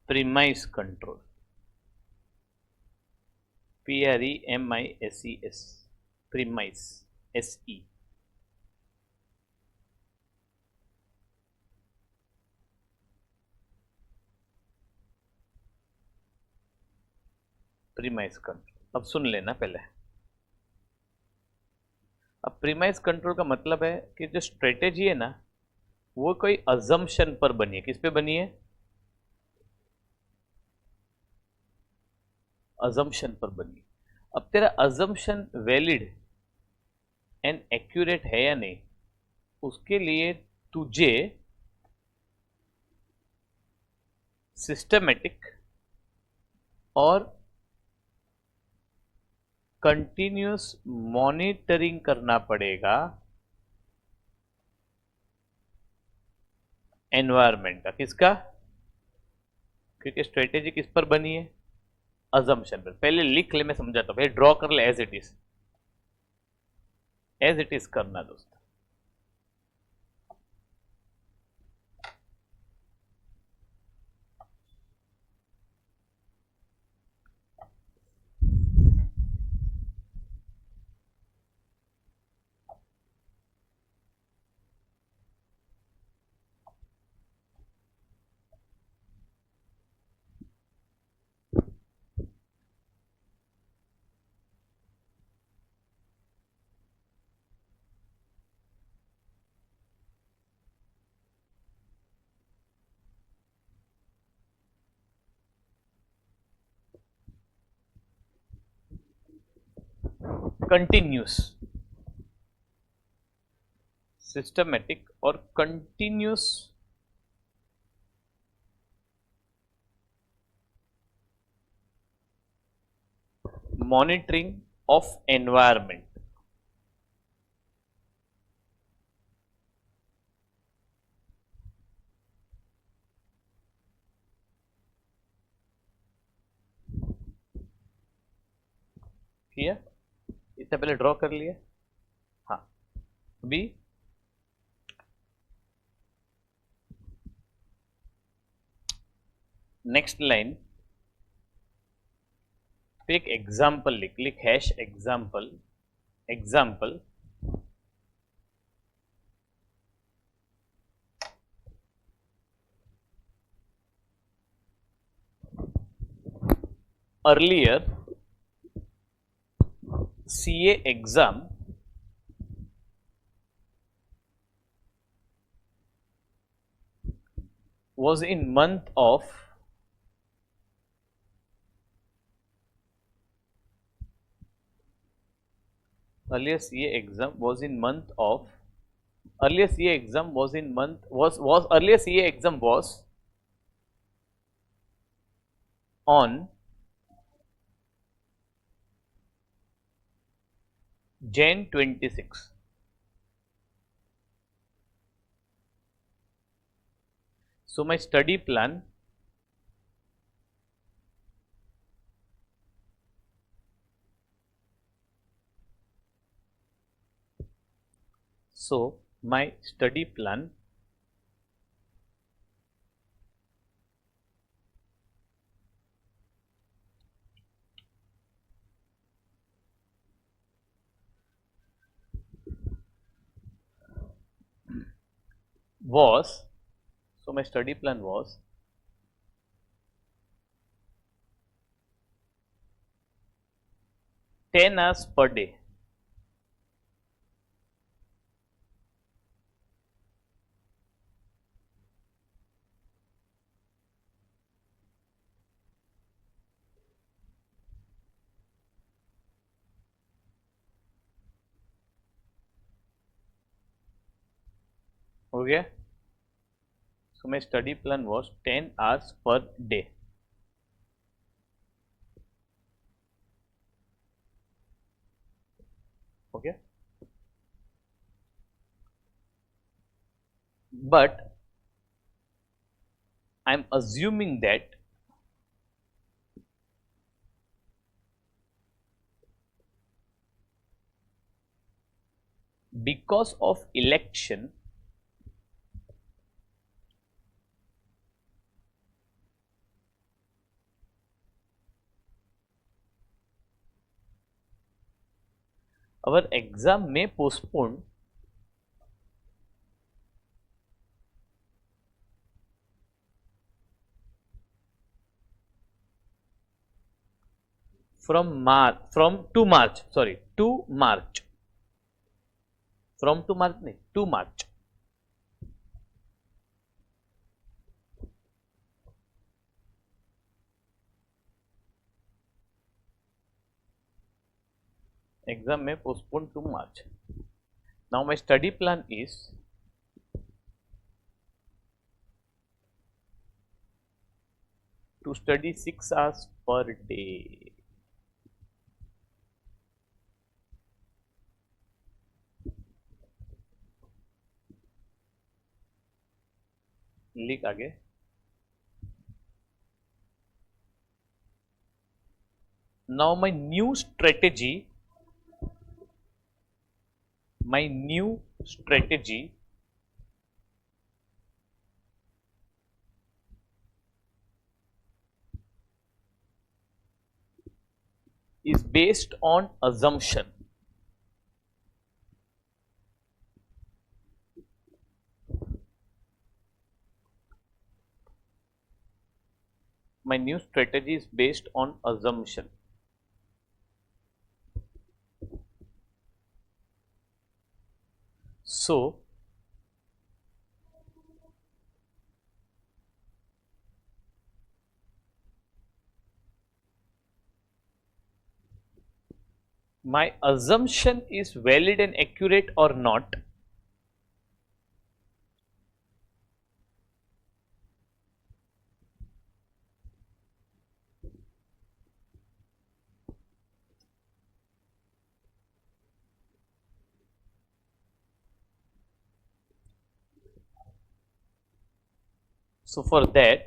premise control, PREMISES, premise, SE। Premise control, अब सुन लेना पहले। अब प्रीमाइस कंट्रोल का मतलब है कि जो स्ट्रेटेजी है ना, वो कोई अजम्पशन पर बनी है। किस पे बनी है? अजम्पशन पर बनी। अब तेरा अजम्पशन वैलिड एंड एक्यूरेट है या नहीं, उसके लिए तुझे सिस्टमेटिक और कंटिन्यूस मॉनिटरिंग करना पड़ेगा एनवायरमेंट का। किसका? क्योंकि स्ट्रेटेजी किस पर बनी है? अजम्पशन पर। पहले लिख ले, मैं समझाता हूं, ड्रॉ कर ले, as it is, as it is करना दोस्त। कंटिन्यूस, सिस्टमेटिक और कंटिन्यूस मॉनिटरिंग ऑफ एनवायरमेंट। किया, इससे पहले ड्रॉ कर लिया। हाँ, अभी नेक्स्ट लाइन पे एक एग्जाम्पल लिख hash example, example earlier CA exam was in month of earlier CA exam was in month of earlier CA exam was in month was earlier CA exam was on Jan 26. So my study plan so my study plan was so my study plan was 10 hours per day. हो गया? So my study plan was 10 hours per day. Okay. But I'm assuming that because of election our exam may postpone from March to March from to March नहीं to March. Exam may postpone to March. Now my study plan is to study 6 hours per day. लिख आगे. Now my new strategy is based on assumption. My new strategy is based on assumption. So my assumption is valid and accurate or not so for that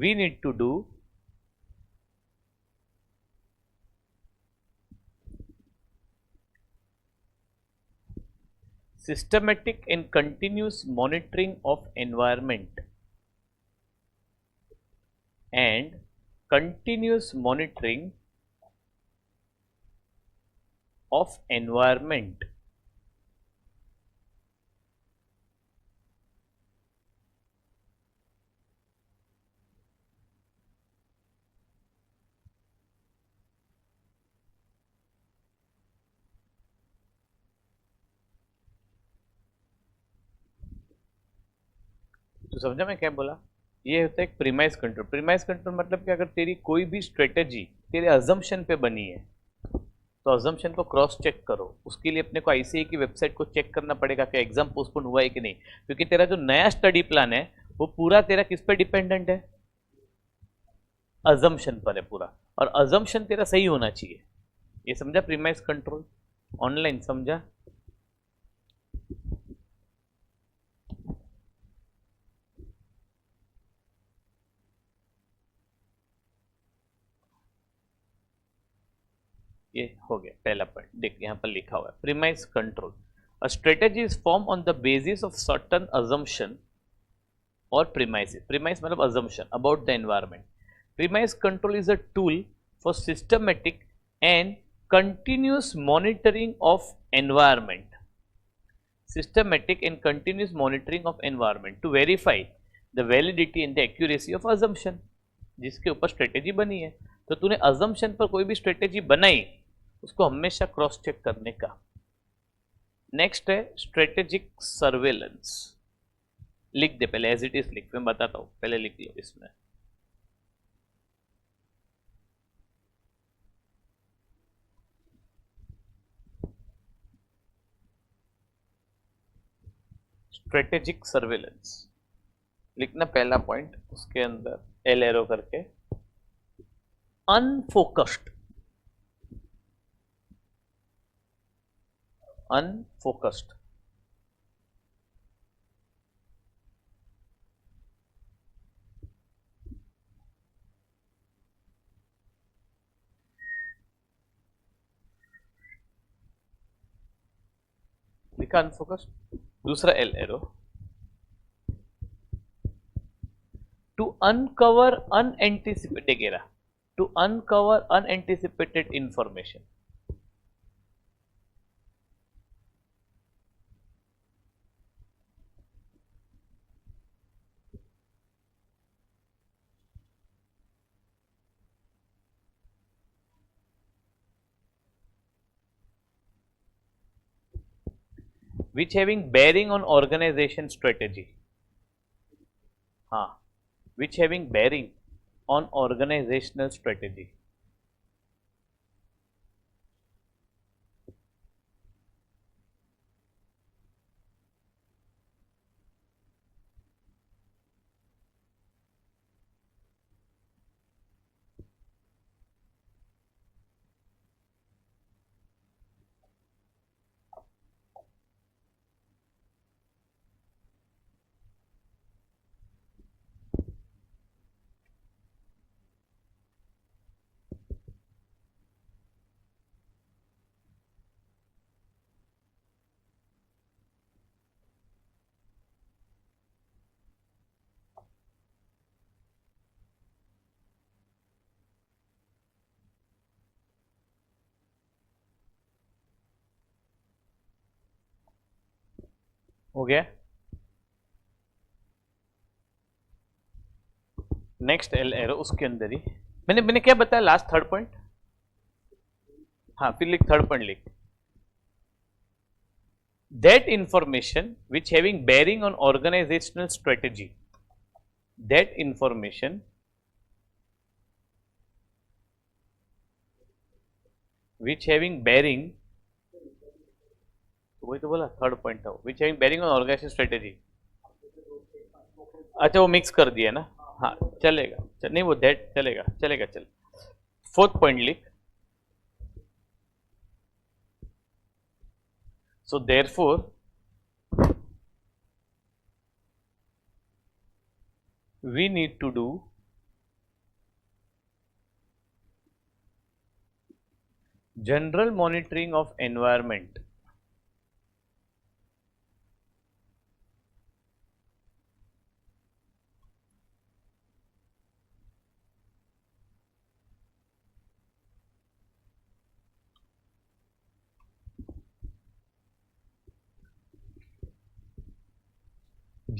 we need to do systematic and continuous monitoring of environment and continuous monitoring of environment तो समझा मैं क्या बोला? ये होता है एक premise control. Premise control मतलब कि अगर तेरी कोई भी स्ट्रेटेजी तेरे अजम्पशन पे बनी है तो अजम्पशन को क्रॉस चेक करो। उसके लिए अपने को आईसीए की वेबसाइट को चेक करना पड़ेगा कि एग्जाम पोस्टपोन हुआ है कि नहीं, क्योंकि तेरा जो नया स्टडी प्लान है वो पूरा तेरा किस पे डिपेंडेंट है? अजम्पशन पर है पूरा, और अजम्पशन तेरा सही होना चाहिए। ये समझा प्रीमाइस कंट्रोल? ऑनलाइन समझा? ये हो गया पहला पॉइंट। देख यहाँ पर लिखा हुआ है premise control, a strategy is form on the basis of certain assumption और प्रीमाइस। प्रीमाइस मतलब assumption about the environment. Premise control is a tool for systematic and continuous monitoring of environment, systematic and continuous monitoring of environment to verify the validity and the accuracy of assumption। जिसके ऊपर strategy बनी है, तो तूने assumption पर कोई भी strategy बनाई उसको हमेशा क्रॉस चेक करने का। नेक्स्ट है स्ट्रेटेजिक सर्वेलेंस। लिख दे पहले, एज इट इज लिख, मैं बताता हूँ, पहले लिख लो इसमें। स्ट्रेटेजिक सर्वेलेंस लिखना पहला पॉइंट, उसके अंदर एल एरो करके अनफोकस्ड। अनफोकस्ड लिखा अनफोकस्ड। दूसरा L arrow to uncover unanticipated era, to uncover unanticipated information. which having bearing on organization strategy, हाँ, which having bearing on organizational strategy। हो गया। नेक्स्ट एल एरो, उसके अंदर ही मैंने मैंने क्या बताया लास्ट थर्ड पॉइंट? हाँ, फिर लिख थर्ड पॉइंट लिख, that information which having bearing on organizational strategy, that information which having bearing, वही तो बोला थर्ड पॉइंट था, which having bearing on organizational strategy। अच्छा वो मिक्स कर दिया ना, हाँ चलेगा, नहीं वो that चलेगा, चलेगा चल। फोर्थ पॉइंट लिख, so therefore we need to do general monitoring of environment.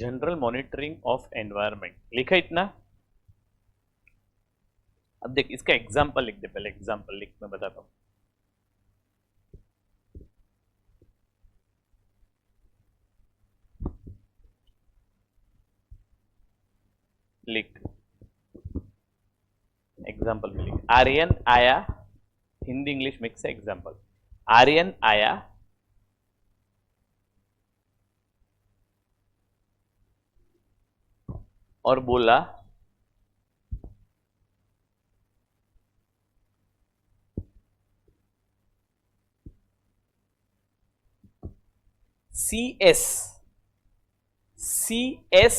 General monitoring of environment लिखा इतना। अब देख इसका एग्जाम्पल लिख दे, पहले एग्जाम्पल लिख, मैं बताता हूं। लिख एग्जाम्पल में लिख, आर्यन आया, हिंदी इंग्लिश मिक्स है एग्जाम्पल। आर्यन आया और बोला CS CS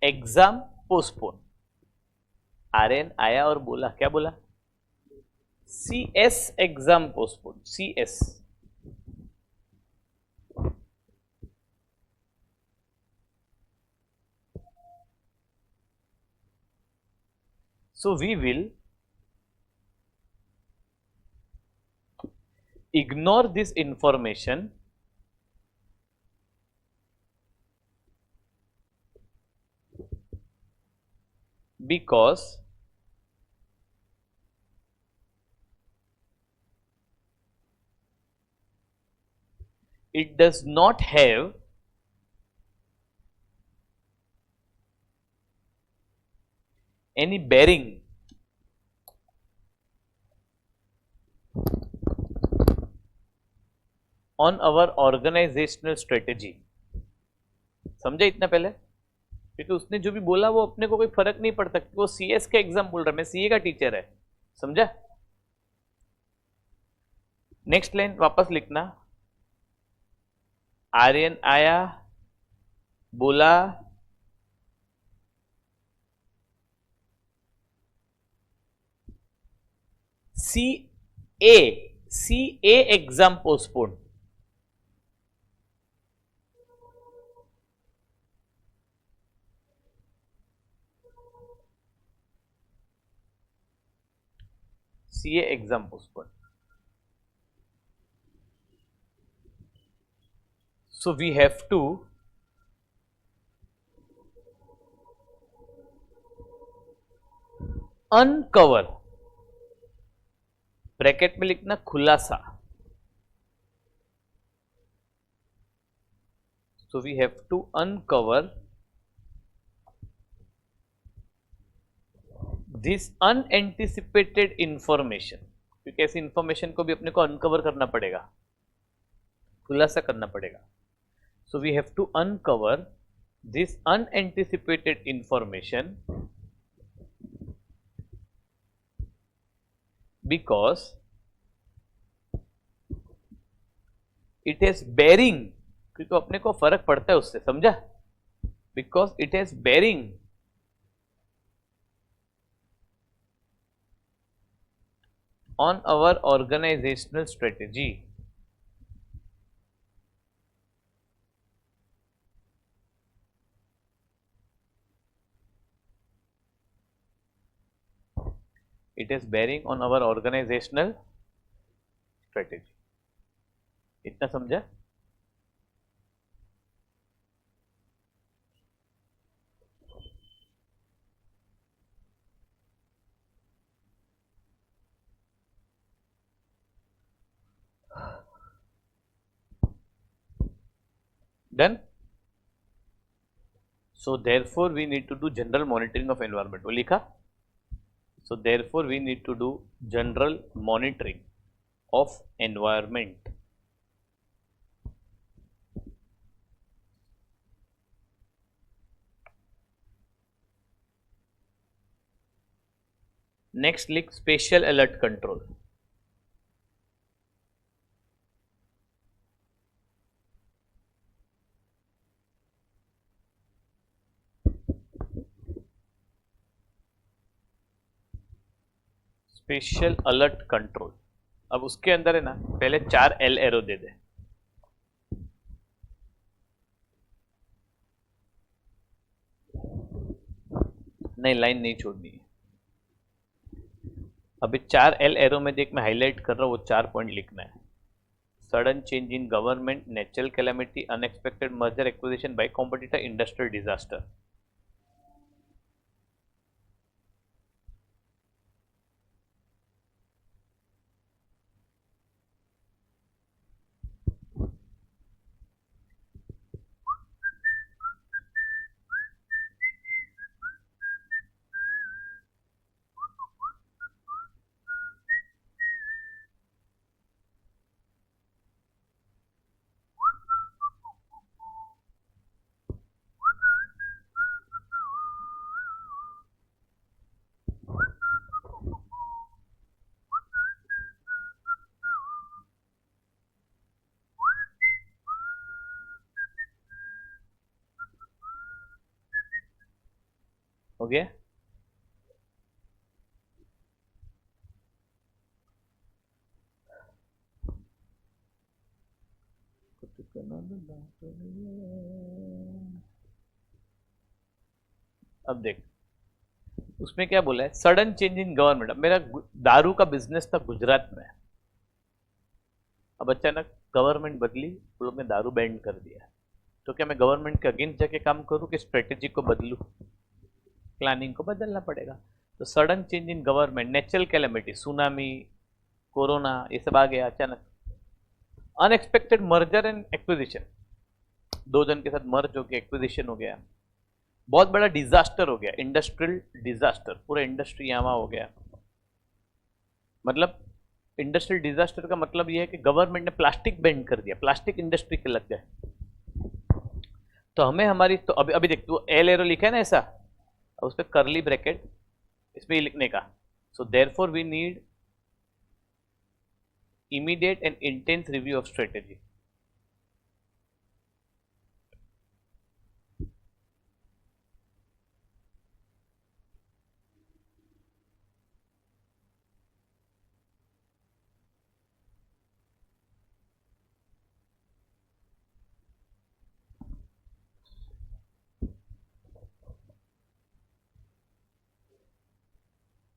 exam postpone. Aryan आया और बोला, क्या बोला? CS exam postpone, CS। So we will ignore this information because it does not have any bearing on our organizational strategy। समझे इतना पहले? क्योंकि उसने जो भी बोला वो अपने को कोई फर्क नहीं पड़ता, वो CS का एग्जाम बोल रहा है, मैं CA का टीचर है। समझा? नेक्स्ट लाइन वापस लिखना, आर्यन आया बोला CA exam postpone. CA exam postpone. So we have to uncover, bracket में लिखना खुलासा। So we have to uncover this unanticipated information, क्योंकि ऐसी इंफॉर्मेशन को भी अपने को अनकवर करना पड़ेगा, खुलासा करना पड़ेगा। So we have to uncover this unanticipated information because it has bearing, क्योंकि अपने को फर्क पड़ता है उससे। समझा? Because it has bearing on our organizational strategy। It is bearing on our organizational strategy। इतना समझा? Done? So therefore we need to do general monitoring of environment। वो लिखा? So therefore we need to do general monitoring of environment। Next लिख special alert control. Special alert control अब उसके अंदर है ना, पहले 4 एल एरो दे दे। नहीं, लाइन नहीं छोड़नी है। अभी 4 एल एरो में देख, मैं हाईलाइट कर रहा हूँ, वो 4 पॉइंट लिखना है। Sudden change in government, natural calamity, unexpected merger acquisition bye competitor, industrial disaster. हो गया? अब देख, उसमें क्या बोला है, सडन चेंज इन गवर्नमेंट। अब मेरा दारू का बिजनेस था गुजरात में, अब अचानक गवर्नमेंट बदली, वो लोग ने दारू बैंड कर दिया। तो क्या मैं गवर्नमेंट के अगेंस्ट जाके काम करूं कि स्ट्रेटेजी को बदलूं? प्लानिंग को बदलना पड़ेगा। तो sudden change in government, natural calamity, tsunami, corona, ये सब आ गया अचानक। अनएक्सपेक्टेड मर्जर एंड एक्विजिशन, 2 जन के साथ मर्ज हो गया, एक्विजिशन हो गया। बहुत बड़ा डिजास्टर हो गया, इंडस्ट्रियल डिजास्टर, पूरा इंडस्ट्री यहाँ हो गया। मतलब इंडस्ट्रियल डिजास्टर का मतलब यह है कि गवर्नमेंट ने प्लास्टिक बैन कर दिया, प्लास्टिक इंडस्ट्री के लग गए। तो हमें हमारी, तो अभी अभी देख, तू एल एरो लिखा है ना ऐसा, उस पर करली ब्रैकेट, इसमें ही लिखने का। So therefore we need immediate and intense review of strategy.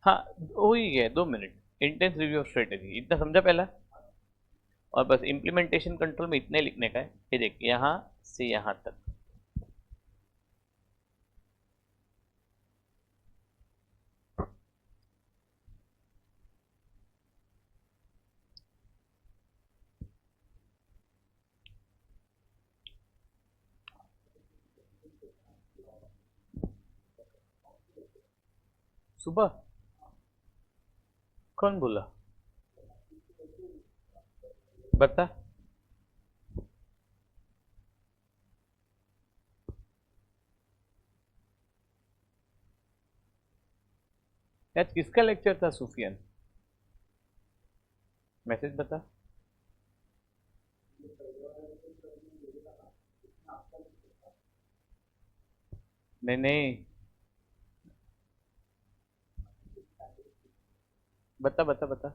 हाँ, हो ही गया 2 minute. Intense review of strategy, इतना समझा पहला। और बस इम्प्लीमेंटेशन कंट्रोल में इतने लिखने का है। ये देख, यहां से यहां तक। सुबह कौन बोला? बता। आज किसका लेक्चर था सुफियान? मैसेज बता। नहीं नहीं, बता बता बता।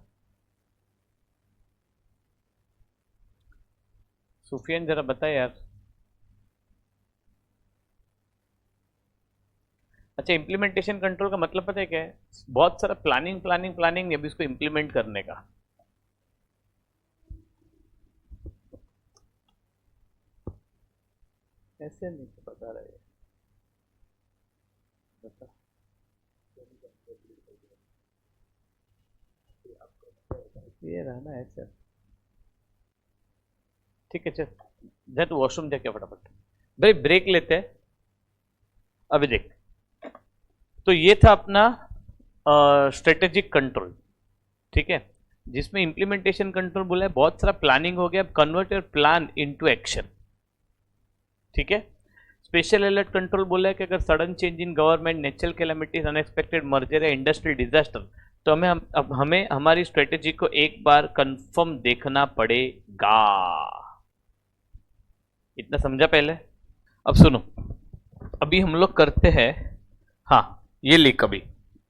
सुफियान जरा बता यार। अच्छा, इम्प्लीमेंटेशन कंट्रोल का मतलब पता है क्या है? बहुत सारा प्लानिंग प्लानिंग प्लानिंग, अभी इसको इम्प्लीमेंट करने का। ऐसे नहीं तो बता रहे, बता। ये रहा ना ऐसे। ठीक है, चल जा तू वॉशरूम जाके फटाफट। भाई ब्रेक लेते हैं। अभी देख, तो ये था अपना स्ट्रेटेजिक कंट्रोल, ठीक है, जिसमें इंप्लीमेंटेशन कंट्रोल बोला है बहुत सारा प्लानिंग हो गया, convert your plan into action, ठीक है। स्पेशल अलर्ट कंट्रोल बोला है कि अगर sudden change in government, natural calamities, unexpected merger या इंडस्ट्रियल डिजास्टर, तो हमें हमारी स्ट्रेटेजी को एक बार कंफर्म देखना पड़ेगा। इतना समझा पहले? अब सुनो, अभी हम लोग करते हैं, हाँ ये लिख अभी,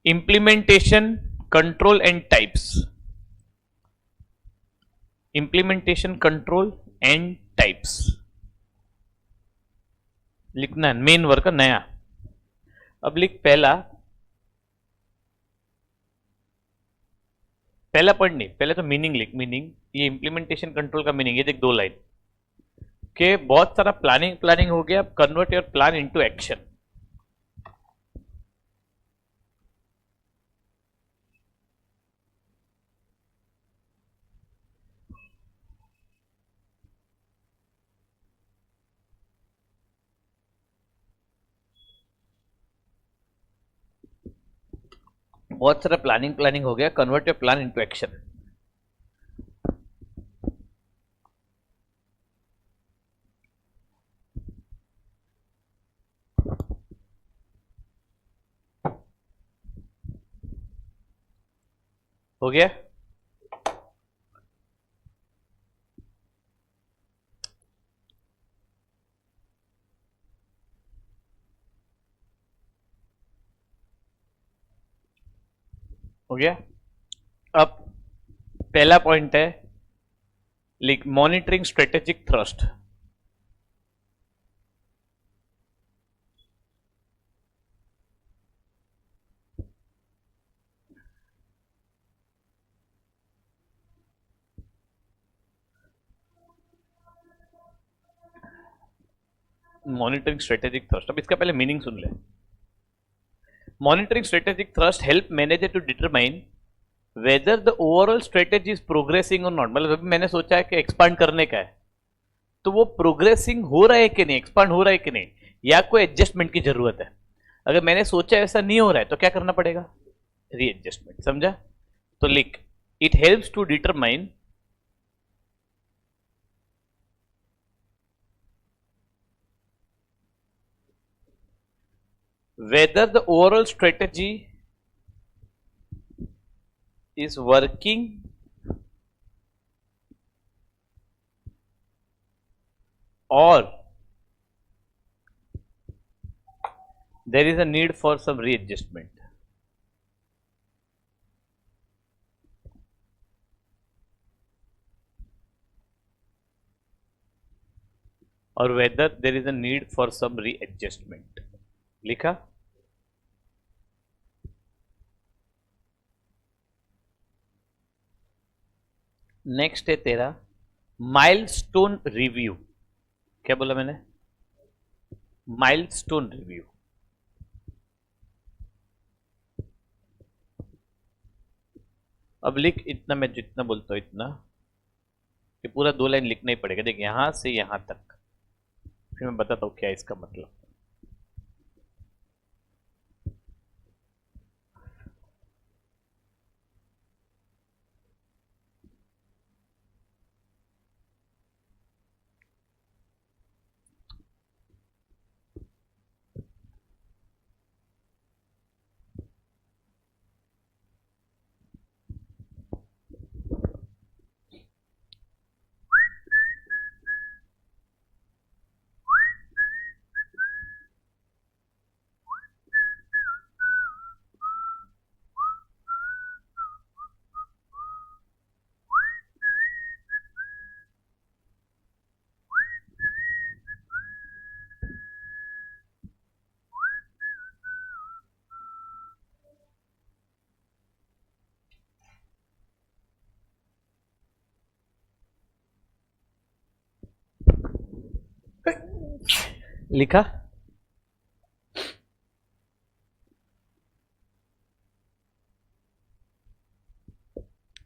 implementation control and types. Implementation control and types लिखना है, मेन वर्क का नया। अब लिख पहला पॉइंट नहीं, पहले तो मीनिंग लिख। मीनिंग, ये इम्प्लीमेंटेशन कंट्रोल का मीनिंग, ये देख 2 लाइन के बहुत सारा प्लानिंग हो गया, convert your plan into action. बहुत सारा प्लानिंग हो गया, convert your plan into action. हो गया? हो गया। अब पहला पॉइंट है, लिख monitoring strategic thrust. Monitoring strategic thrust, अब इसका पहले मीनिंग सुन ले। Monitoring strategic thrust help manager to determine whether the overall strategy is progressing और नॉट। मतलब अभी मैंने सोचा है कि एक्सपांड करने का है, तो वो प्रोग्रेसिंग हो रहा है कि नहीं, एक्सपांड हो रहा है कि नहीं, या कोई एडजस्टमेंट की जरूरत है। अगर मैंने सोचा ऐसा नहीं हो रहा है तो क्या करना पड़ेगा? रीएडजस्टमेंट। समझा? तो लिख, it helps to determine whether the overall strategy is working or there is a need for some readjustment. or whether there is a need for some readjustment. लिखा? नेक्स्ट है तेरा माइलस्टोन रिव्यू। क्या बोला मैंने? Milestone review. अब लिख इतना, मैं जितना बोलता हूं इतना, कि पूरा 2 लाइन लिखना ही पड़ेगा। देख, यहां से यहां तक, फिर मैं बताता हूं क्या इसका मतलब। लिखा?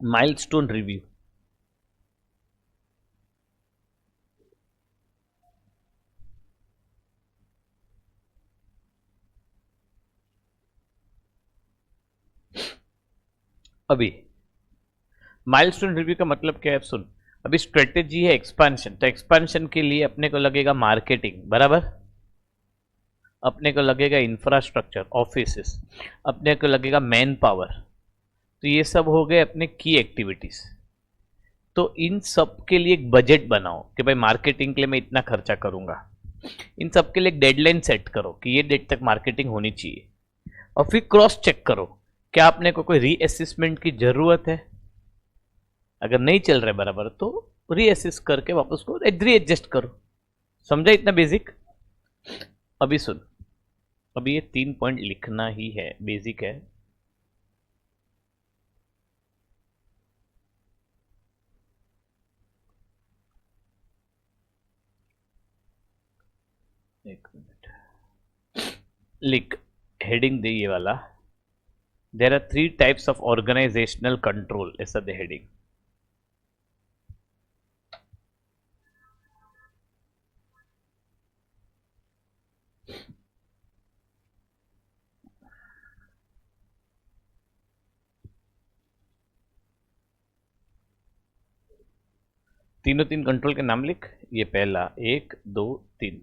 Milestone review. अभी माइलस्टोन रिव्यू का मतलब क्या है? सुन, अभी स्ट्रेटेजी है एक्सपांशन, तो एक्सपांशन के लिए अपने को लगेगा मार्केटिंग, बराबर, अपने को लगेगा इंफ्रास्ट्रक्चर, ऑफिसेस, अपने को लगेगा मैन पावर। तो ये सब हो गए अपने की एक्टिविटीज। तो इन सब के लिए एक बजट बनाओ कि भाई मार्केटिंग के लिए मैं इतना खर्चा करूंगा। इन सब के लिए एक डेडलाइन सेट करो कि ये डेट तक मार्केटिंग होनी चाहिए, और फिर क्रॉस चेक करो क्या आपने को कोई रीअसेसमेंट की जरूरत है। अगर नहीं चल रहा है बराबर तो रीअसेस करके वापस को एडजस्ट करो। समझा इतना बेसिक? अभी सुन, अभी ये 3 पॉइंट लिखना ही है, बेसिक है। एक मिनट, लिख, हेडिंग दे ये वाला, there are 3 types of organisational control, ऐसा दे हेडिंग। तीनों 3 कंट्रोल के नाम लिख। ये पहला, 1 2 3।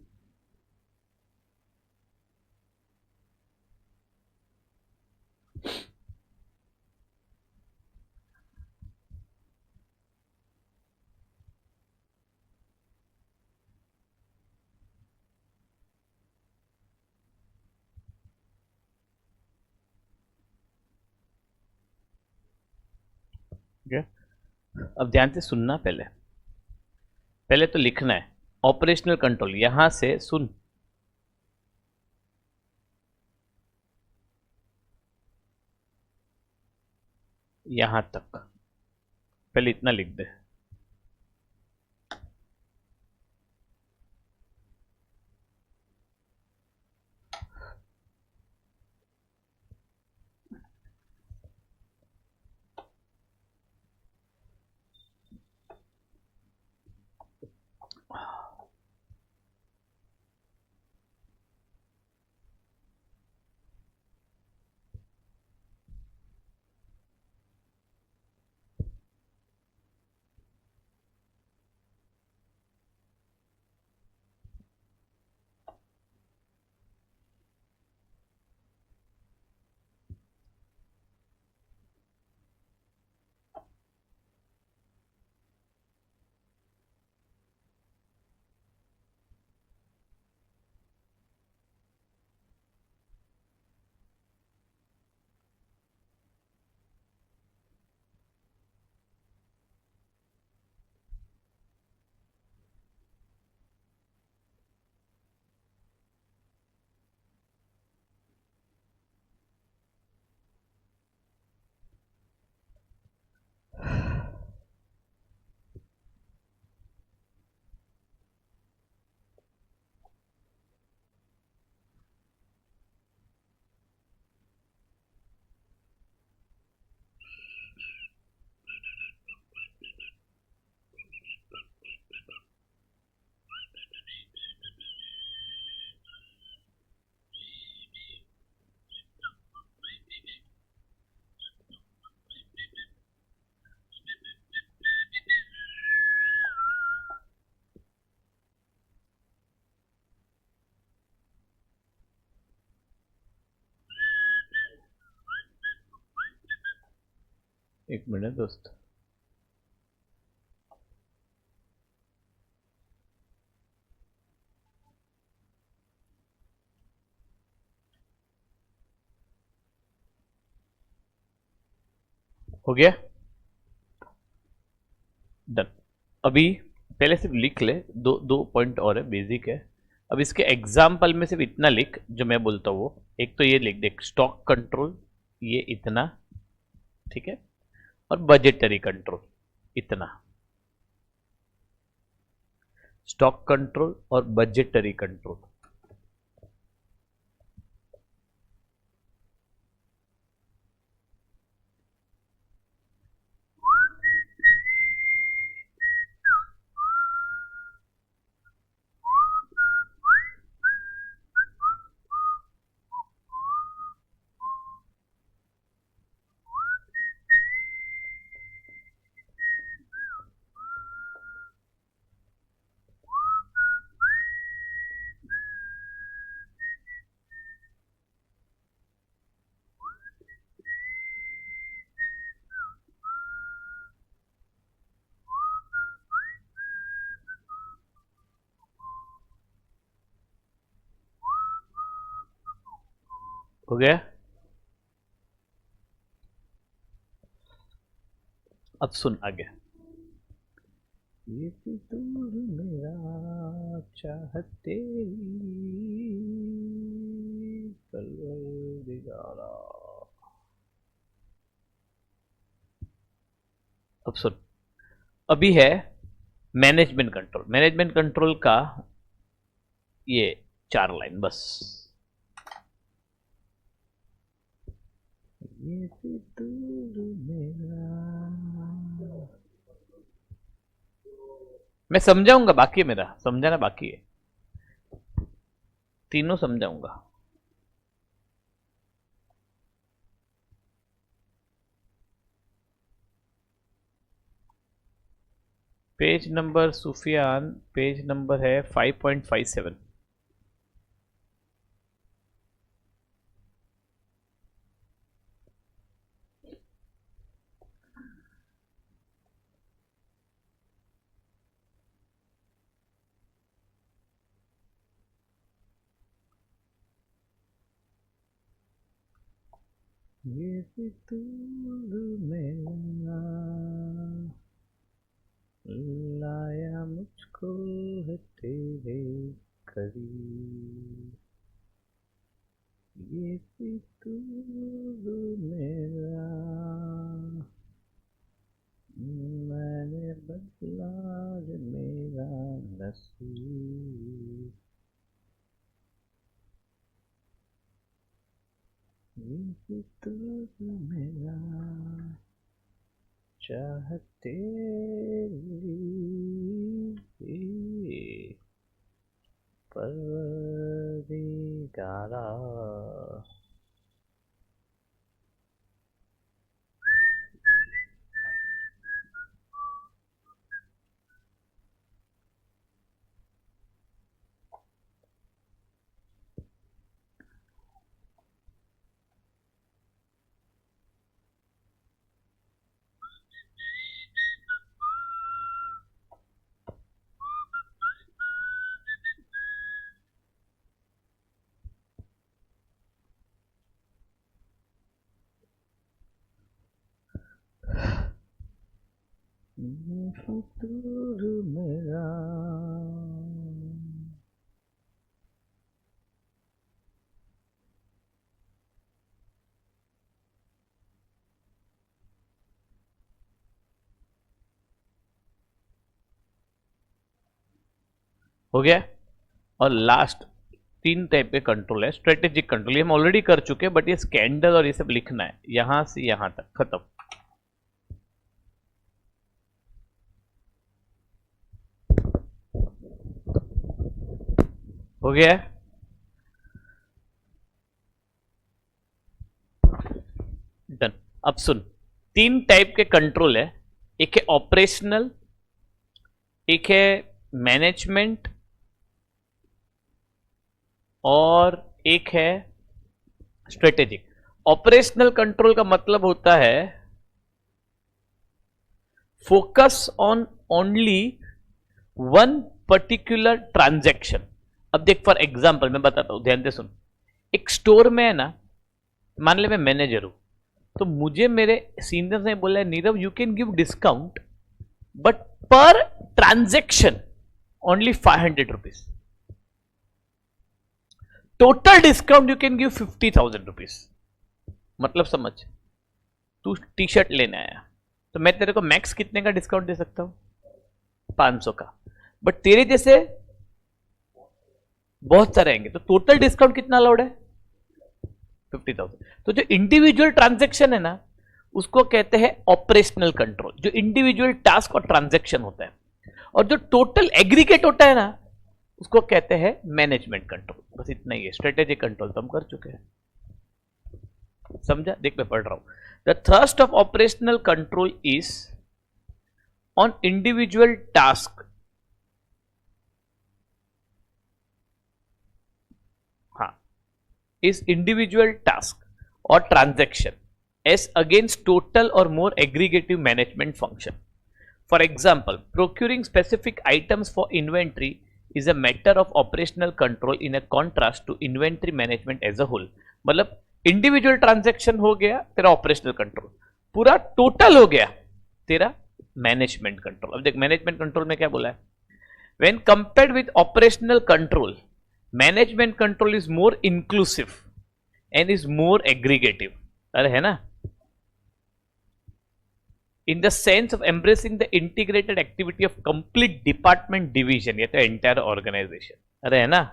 ठीक है, अब ध्यान से सुनना। पहले पहले तो लिखना है ऑपरेशनल कंट्रोल, यहां से सुन, यहां तक, पहले इतना लिख दे। एक मिनट दोस्त, हो गया डन। अभी पहले सिर्फ लिख ले, दो दो पॉइंट और है, बेसिक है। अब इसके एग्जाम्पल में सिर्फ इतना लिख जो मैं बोलता हूँ वो। एक तो ये लिख देख, स्टॉक कंट्रोल ये इतना, ठीक है, और बजटरी कंट्रोल इतना। स्टॉक कंट्रोल और बजटरी कंट्रोल। हो गया? अब सुन आगे। ये फितूर मेरा चाहत तेरी परवरदिगारा। अब सुन, अभी है मैनेजमेंट कंट्रोल। मैनेजमेंट कंट्रोल का ये 4 लाइन बस। ये फितूर मेरा, मैं समझाऊंगा, बाकी है, मेरा समझाना बाकी है, तीनों समझाऊंगा। Page number Sufiyan, page number है 5.57। ये फितूर मेरा लाया मुझको है तेरे करीब। ये फितूर मेरा मैंने बदला है मेरा नसीब। ये फितूर मेरा चाहत तेरी परवरदिगारा। ये फितूर मेरा हो गया। और लास्ट 3 टाइप के कंट्रोल है। स्ट्रेटेजिक कंट्रोल ये हम ऑलरेडी कर चुके हैं, बट ये स्कैंडल और ये सब लिखना है, यहां से यहां तक खत्म। हो गया है। डन। अब सुन, 3 टाइप के कंट्रोल है। एक है ऑपरेशनल, एक है मैनेजमेंट, और एक है स्ट्रेटेजिक। ऑपरेशनल कंट्रोल का मतलब होता है focus on only one particular transaction. अब देख, फॉर एग्जांपल मैं बताता हूं, ध्यान से सुन। एक स्टोर में है ना, मान ले मैं मैनेजर हूं, तो मुझे मेरे सीनियर ने बोला है Nirav you can give discount but per transaction only 500 rupees. Total discount you can give 50,000 rupees. मतलब समझ, तू टी शर्ट लेने आया तो मैं तेरे को मैक्स कितने का डिस्काउंट दे सकता हूं? 500 का। बट तेरे जैसे बहुत सारे आएंगे तो टोटल डिस्काउंट कितना अलाउड है? 50,000। तो जो इंडिविजुअल ट्रांजैक्शन है ना, उसको कहते हैं ऑपरेशनल कंट्रोल, जो इंडिविजुअल टास्क और ट्रांजैक्शन होता है। और जो टोटल एग्रीगेट होता है ना, उसको कहते हैं मैनेजमेंट कंट्रोल। बस इतना ही है। स्ट्रेटेजिक कंट्रोल तो हम कर चुके हैं, समझा? देख मैं पढ़ रहा हूं। The thrust of operational control is on individual task. हाँ, इज इंडिविजुअल टास्क और transaction as against total or more aggregative management function. For example, procuring specific items for inventory is a matter of operational control in a contrast to inventory management as a whole. मतलब individual transaction हो गया तेरा operational control, पूरा total हो गया तेरा management control. अब देख मैनेजमेंट कंट्रोल में क्या बोला है, when compared with operational control management control is more inclusive and is more aggregative. अरे है ना, in the sense of embracing the integrated activity of complete department division, ये तो entire organization। अरे है ना,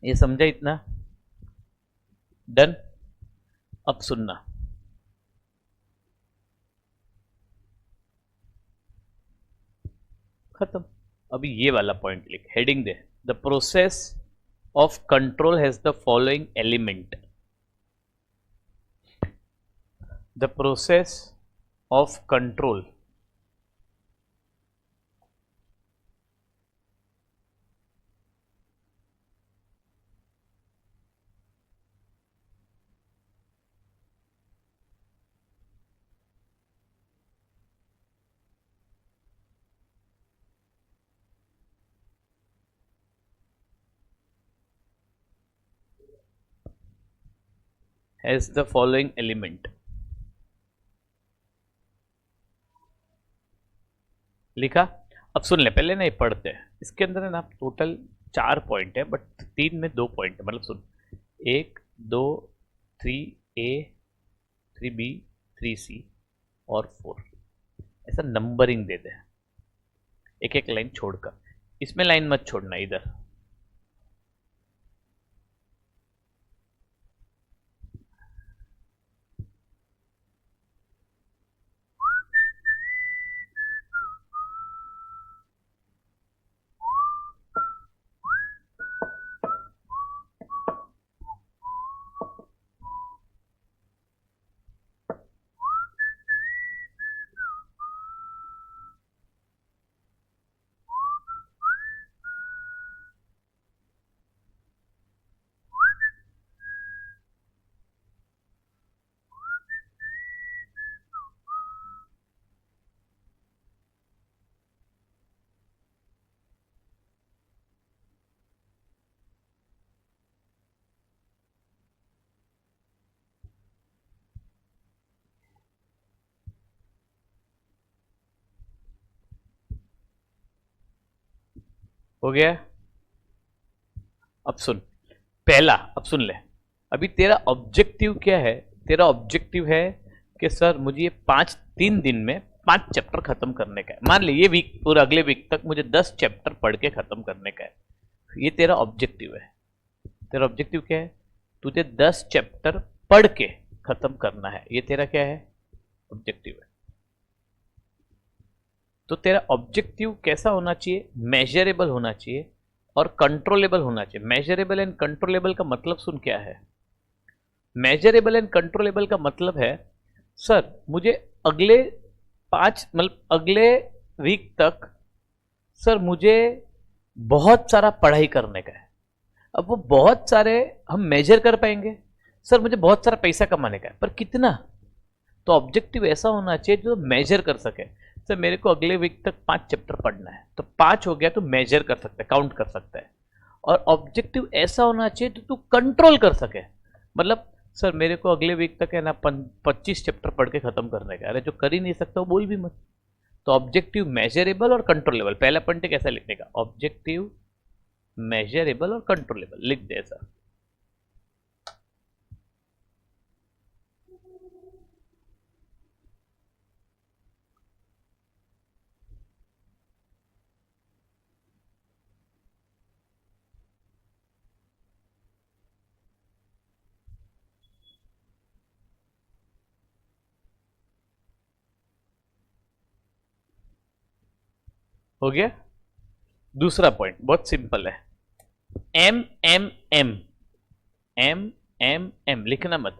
ये समझा इतना? डन। अब सुनना, खत्म। अभी ये वाला पॉइंट लिख, heading they, the process of control has the following element. The process of control has the following element. लिखा? अब सुन ले, पहले नहीं पढ़ते हैं। इसके अंदर है ना टोटल 4 पॉइंट है, बट 3 में 2 पॉइंट है। मतलब सुन, 1 2 3A 3B 3C और 4, ऐसा नंबरिंग दे दे एक एक लाइन छोड़कर। इसमें लाइन मत छोड़ना इधर। हो गया? अब सुन पहला, अब सुन ले। अभी तेरा ऑब्जेक्टिव क्या है? तेरा ऑब्जेक्टिव है कि सर मुझे ये 3 दिन में 5 चैप्टर खत्म करने का है। मान ले ये वीक और अगले वीक तक मुझे 10 चैप्टर पढ़ के खत्म करने का है। ये तेरा ऑब्जेक्टिव है। तेरा ऑब्जेक्टिव क्या है? तुझे 10 चैप्टर पढ़ के खत्म करना है। ये तेरा क्या है? ऑब्जेक्टिव है। तो तेरा ऑब्जेक्टिव कैसा होना चाहिए? मेजरेबल होना चाहिए और कंट्रोलेबल होना चाहिए। मेजरेबल एंड कंट्रोलेबल का मतलब सुन क्या है? मेजरेबल एंड कंट्रोलेबल का मतलब है सर मुझे अगले 5 मतलब अगले वीक तक सर मुझे बहुत सारा पढ़ाई करने का है। अब वो बहुत सारे हम मेजर कर पाएंगे? सर मुझे बहुत सारा पैसा कमाने का है, पर कितना? तो ऑब्जेक्टिव ऐसा होना चाहिए जो मेजर कर सके। सर मेरे को अगले वीक तक 5 चैप्टर पढ़ना है, तो 5 हो गया तो मेजर कर सकता है, काउंट कर सकता है। और ऑब्जेक्टिव ऐसा होना चाहिए तो तू कंट्रोल कर सके। मतलब सर मेरे को अगले वीक तक है ना 25 चैप्टर पढ़ के खत्म करने का। अरे जो कर ही नहीं सकता वो बोल भी मत। तो ऑब्जेक्टिव मेजरेबल और कंट्रोलेबल, पहला पॉइंट कैसा लिखने का? ऑब्जेक्टिव मेजरेबल और कंट्रोलेबल लिख दे ऐसा। हो गया? दूसरा पॉइंट बहुत सिंपल है, M M M M M M लिखना मत।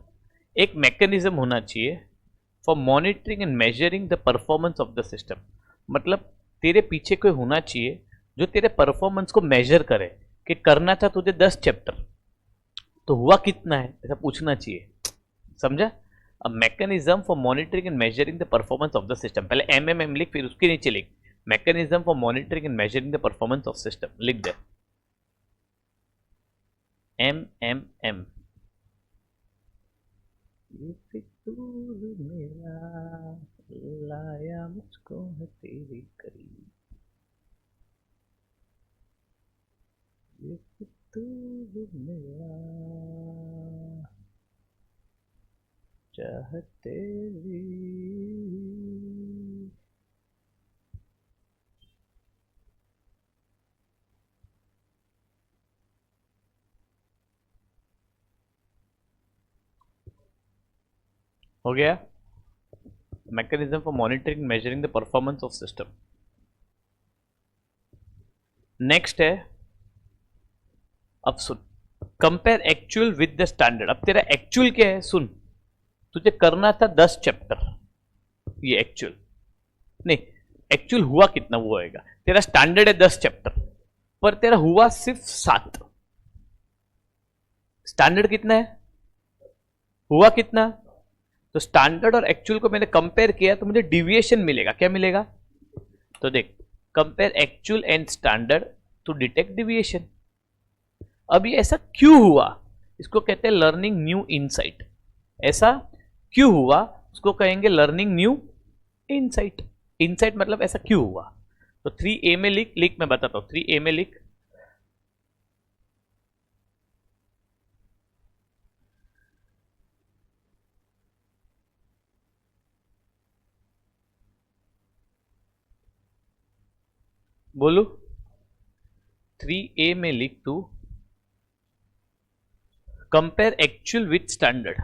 एक मैकेनिज्म होना चाहिए for monitoring and measuring the performance of the system. मतलब तेरे पीछे कोई होना चाहिए जो तेरे परफॉर्मेंस को मेजर करे कि करना था तुझे 10 चैप्टर तो हुआ कितना है, ऐसा पूछना चाहिए। समझा? अ mechanism for monitoring and measuring the performance of the system, पहले एमएमएम लिख, फिर उसके नीचे लिख mechanism for monitoring and measuring the performance of system, लिख दे एमएमएम। ये फितूर मेरा लाया मुझको है तेरे करीब, ये फितूर मेरा चाहते भी। हो गया? Mechanism for monitoring measuring the performance of system. Next है, अब सुन, compare actual with the standard. अब तेरा एक्चुअल क्या है सुन, तुझे करना था 10 चैप्टर, ये एक्चुअल नहीं, एक्चुअल हुआ कितना वो होएगा। तेरा स्टैंडर्ड है 10 चैप्टर, पर तेरा हुआ सिर्फ 7। स्टैंडर्ड कितना है, हुआ कितना? तो स्टैंडर्ड और एक्चुअल को मैंने कंपेयर किया तो मुझे डिविएशन मिलेगा। क्या मिलेगा? तो देख, compare actual and standard to detect deviation. अब ये ऐसा क्यों हुआ, इसको कहते हैं लर्निंग न्यू इनसाइट। ऐसा क्यों हुआ उसको कहेंगे लर्निंग न्यू इनसाइट। इनसाइट मतलब ऐसा क्यों हुआ। तो 3A में लिख, मैं बताता हूं, 3A में लिख, बोलो 3A में लिख तू, compare actual with standard.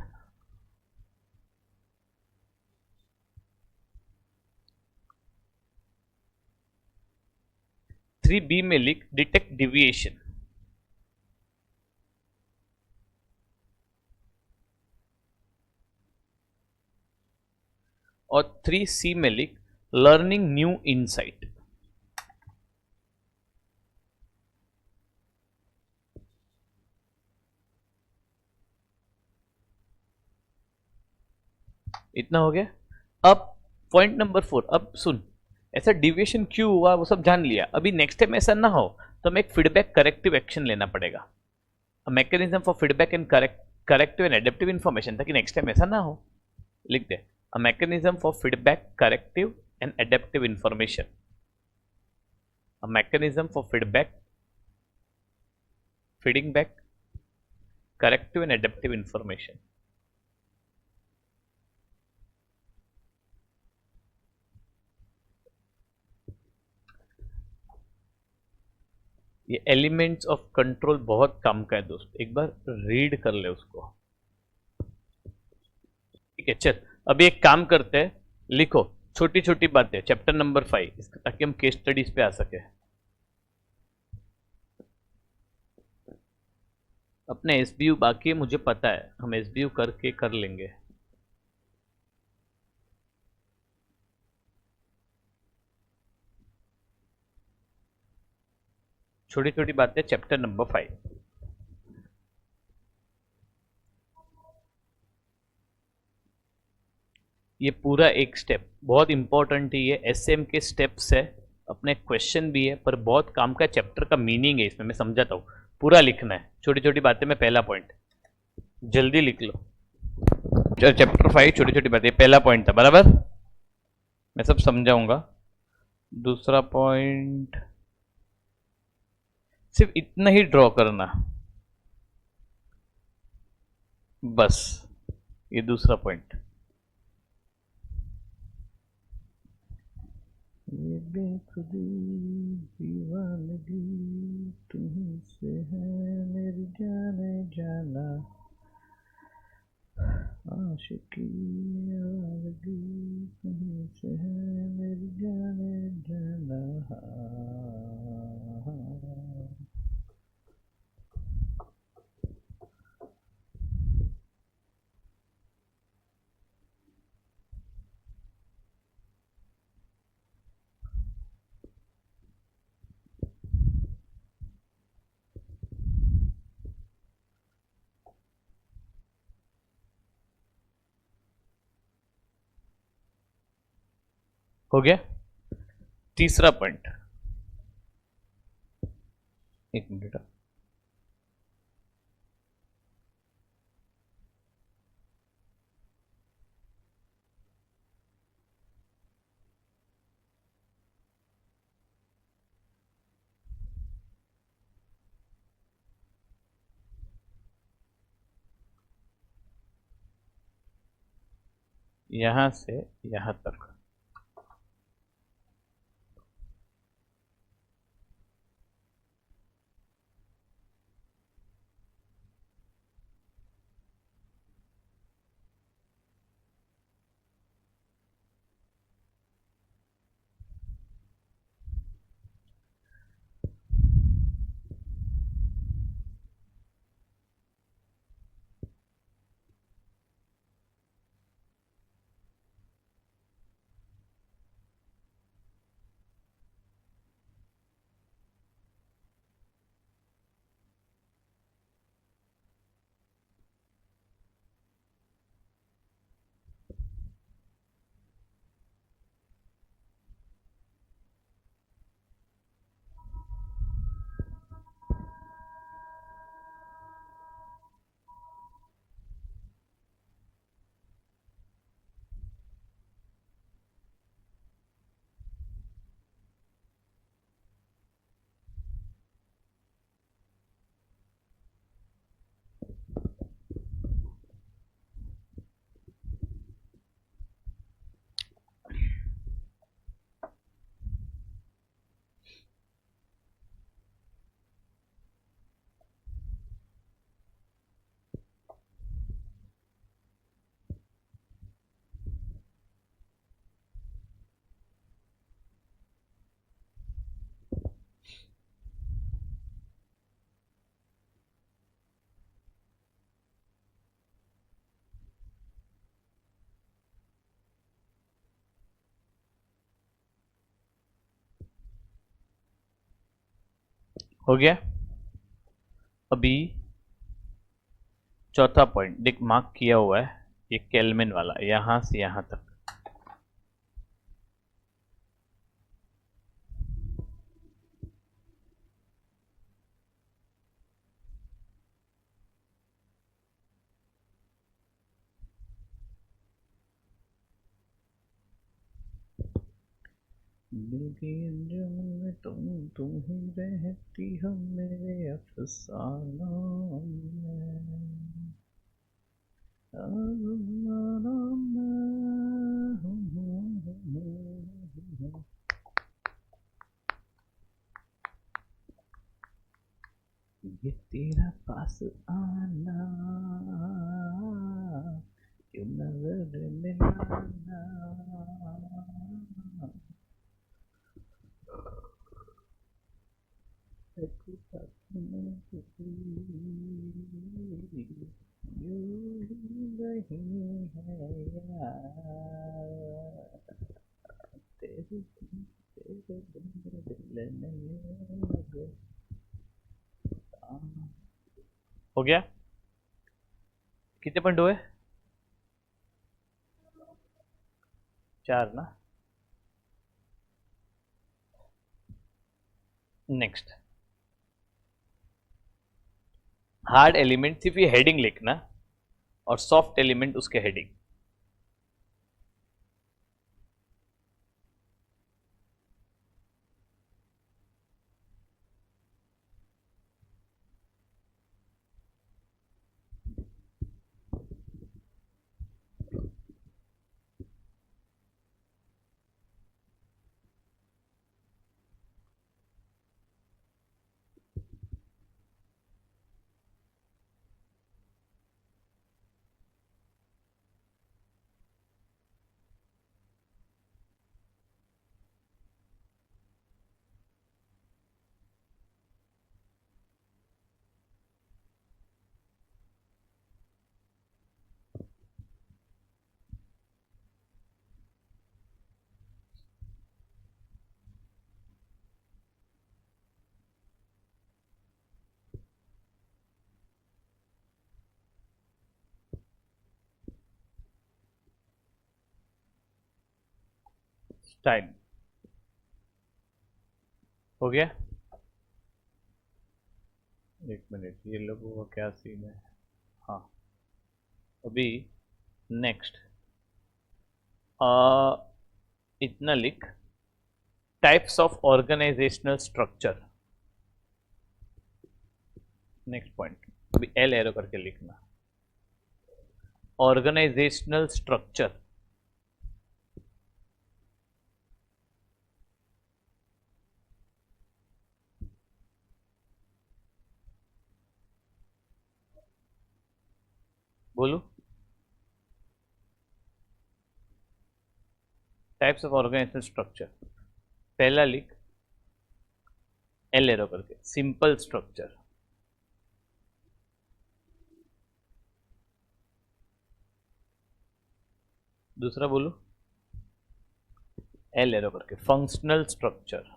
3B में लिख डिटेक्ट डिविएशन। और 3C में लिख लर्निंग न्यू इनसाइट। इतना हो गया। अब पॉइंट नंबर 4, अब सुन, ऐसा डिविएशन क्यों हुआ वो सब जान लिया। अभी नेक्स्ट टाइम ऐसा ना हो तो हमें एक फीडबैक करेक्टिव एक्शन लेना पड़ेगा, mechanism for feedback and corrective and adaptive information, ताकि नेक्स्ट टाइम ऐसा ना हो। लिख दे, a mechanism for feedback corrective and adaptive information, a mechanism for feedback feeding back corrective and adaptive information. ये elements of control बहुत काम का है दोस्त, एक बार रीड कर ले उसको। ठीक है, चल अभी एक काम करते हैं, लिखो छोटी छोटी बातें, चैप्टर नंबर 5, ताकि हम केस स्टडीज पे आ सके। अपने एसबीयू बाकी है मुझे पता है, हम एसबीयू करके कर लेंगे। छोटी छोटी बातें, चैप्टर नंबर 5। ये पूरा एक स्टेप बहुत इंपॉर्टेंट है, ये एसएम के स्टेप्स है, अपने क्वेश्चन भी है, पर बहुत काम का चैप्टर का मीनिंग है इसमें, मैं समझाता हूँ। पूरा लिखना है, छोटी छोटी बातें में पहला पॉइंट जल्दी लिख लो। चैप्टर 5 छोटी छोटी बातें, पहला पॉइंट था बराबर, मैं सब समझाऊंगा। दूसरा पॉइंट सिर्फ इतना ही ड्रॉ करना बस, ये दूसरा पॉइंट। ये बेखुदी दीवानगी तुम्हीं से है मेरी जाने जाना, आशिकी आवारगी तुम्हीं से है मेरी जाने जाना। हो गया। तीसरा पॉइंट, एक मिनट, यहां से यहां तक। हो गया। अभी चौथा पॉइंट देख, मार्क किया हुआ है, ये केल्विन वाला, यहां से यहां तक। दिल की अंजुम में तुम ही रहती हो मेरे अफसानों में। ये तेरा पास आना, क्यों नजर मिलाना। यूं ही नहीं है यार, तेरे तेरे बिन दिल नहीं लगता। हो गया। कितने पॉइंट हुए? 4 ना। नेक्स्ट, हार्ड एलिमेंट सिर्फ ये हेडिंग लिखना और सॉफ्ट एलिमेंट उसके हेडिंग। स्टाइल हो गया। एक मिनट, ये लोगों का क्या सीन है। हाँ, अभी नेक्स्ट इतना लिख, types of organisational structure. Next point, अभी एल एरो करके लिखना, ऑर्गेनाइजेशनल स्ट्रक्चर। बोलो, टाइप्स ऑफ ऑर्गेनाइजेशनल स्ट्रक्चर। पहला लिख एल एरो करके, सिंपल स्ट्रक्चर। दूसरा बोलो एल एरो करके, फंक्शनल स्ट्रक्चर।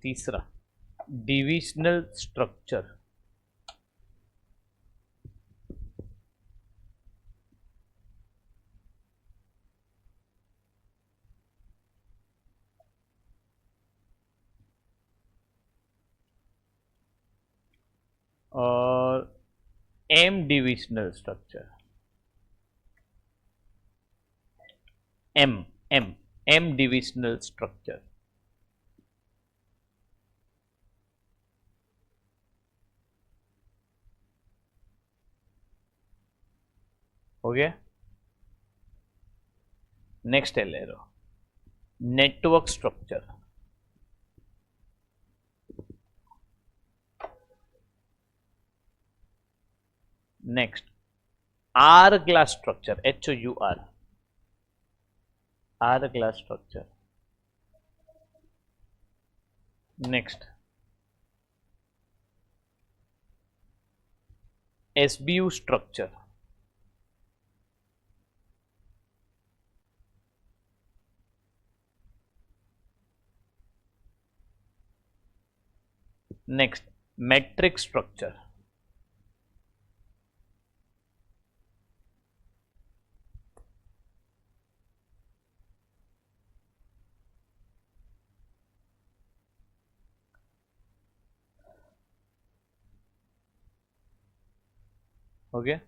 तीसरा डिविजनल स्ट्रक्चर। और M divisional structure. M M M divisional structure. हो गया। Next L arrow, network structure. Next hourglass structure, HOUR, hourglass structure. Next SBU structure. Next matrix structure. हो गया।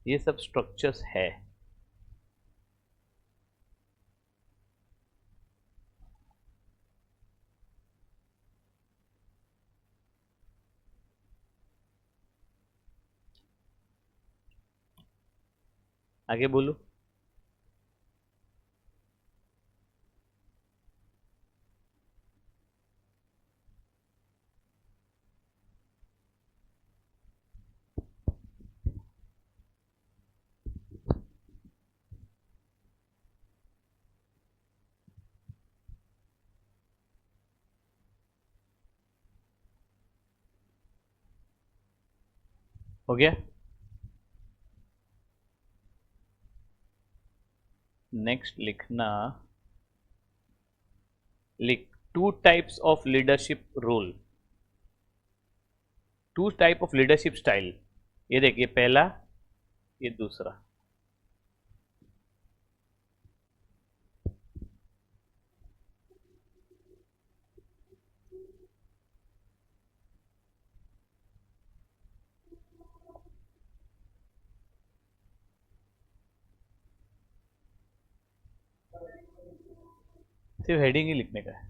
ये सब structures है। आगे बोलो। हो गया। नेक्स्ट लिखना, लिख two types of leadership role, two type of leadership style. ये देखिए, पहला, ये दूसरा। सिर्फ हेडिंग ही लिखने का है।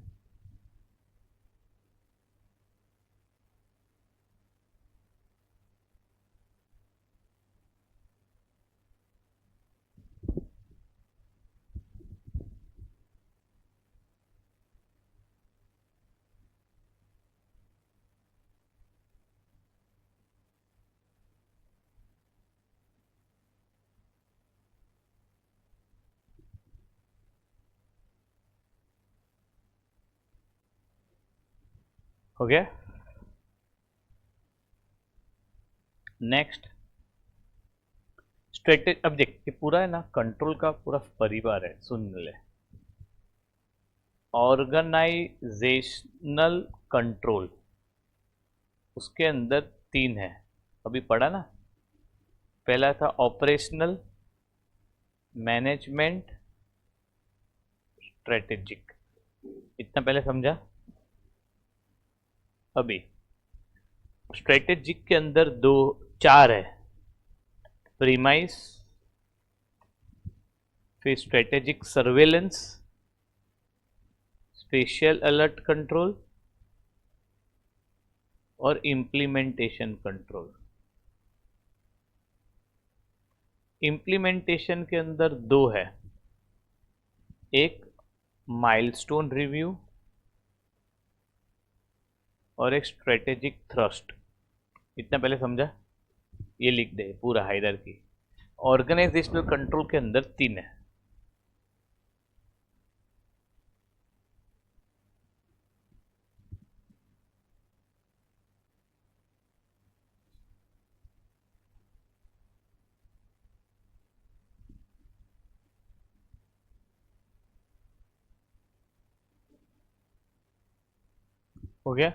हो गया। Next strategy. अब देख, ये पूरा है ना, कंट्रोल का पूरा परिवार है, सुन ले। ऑर्गेनाइजेशनल कंट्रोल, उसके अंदर तीन है, अभी पढ़ा ना। पहला था ऑपरेशनल, मैनेजमेंट, स्ट्रेटेजिक। इतना पहले समझा। अभी स्ट्रेटेजिक के अंदर दो चार है, प्रीमाइस, फिर strategic surveillance, special alert control और इम्प्लीमेंटेशन कंट्रोल। इम्प्लीमेंटेशन के अंदर दो है, एक माइलस्टोन रिव्यू और एक स्ट्रेटेजिक थ्रस्ट। इतना पहले समझा। ये लिख दे पूरा हायरार्की। ऑर्गेनाइजेशनल कंट्रोल के अंदर तीन है। हो गया।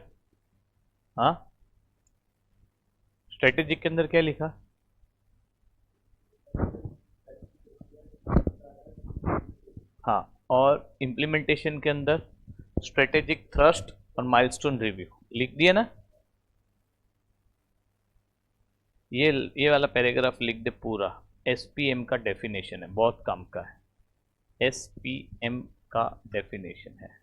हाँ, स्ट्रेटेजिक के अंदर क्या लिखा? हाँ, और इम्प्लीमेंटेशन के अंदर स्ट्रेटेजिक थ्रस्ट और माइलस्टोन रिव्यू लिख दिया ना। ये वाला पैराग्राफ लिख दे पूरा। एसपीएम का डेफिनेशन है, बहुत काम का है। एसपीएम का डेफिनेशन है।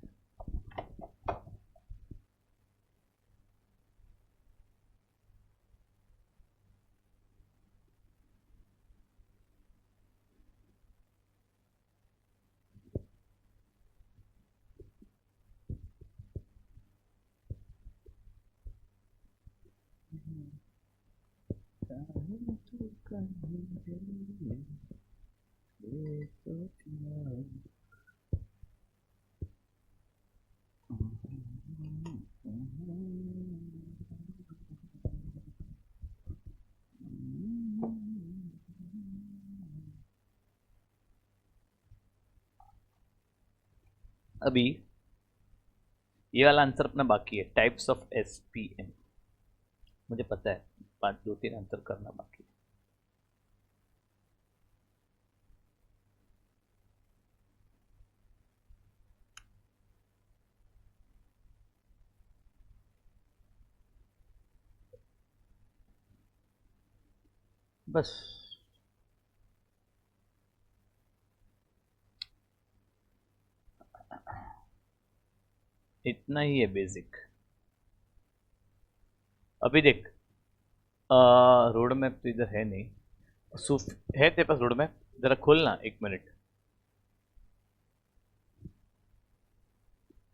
अभी ये वाला आंसर अपना बाकी है, टाइप्स ऑफ एसपीएम। मुझे पता है 2-3 आंसर करना बाकी है। बस इतना ही है बेसिक। अभी देख, रोड मैप तो इधर है नहीं। सूफ है तेरे पास रोड मैप? जरा खोलना 1 मिनट।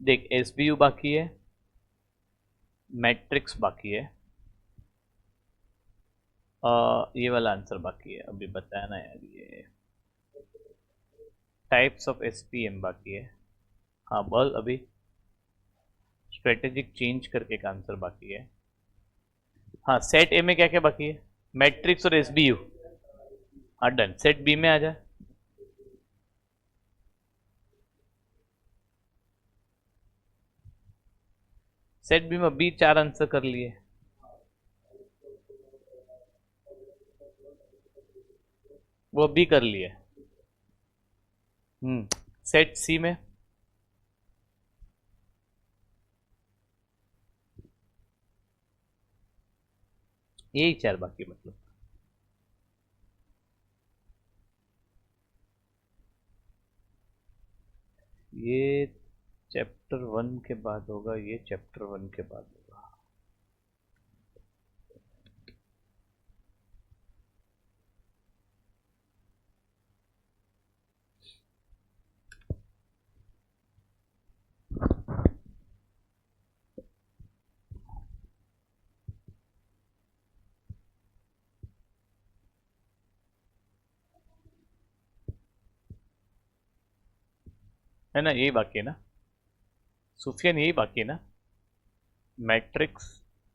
देख, एसबीयू बाकी है, मैट्रिक्स बाकी है, ये वाला आंसर बाकी है अभी बताया ना यार। ये टाइप्स ऑफ एसपीएम बाकी है। हाँ बोल अभी। स्ट्रेटेजिक चेंज करके एक आंसर बाकी है। हाँ, सेट ए में क्या क्या बाकी है? मैट्रिक्स और एसबीयू। हाँ डन। सेट बी में आ जा। सेट बी में अभी 4 आंसर कर लिए। वो अभी कर लिए। सेट सी में यही 4 बाकी मतलब। ये चैप्टर 1 के बाद होगा, ये चैप्टर 1 के बाद होगा। है ना, यही बाकी है ना सुफियान, यही बाकी है ना। मैट्रिक्स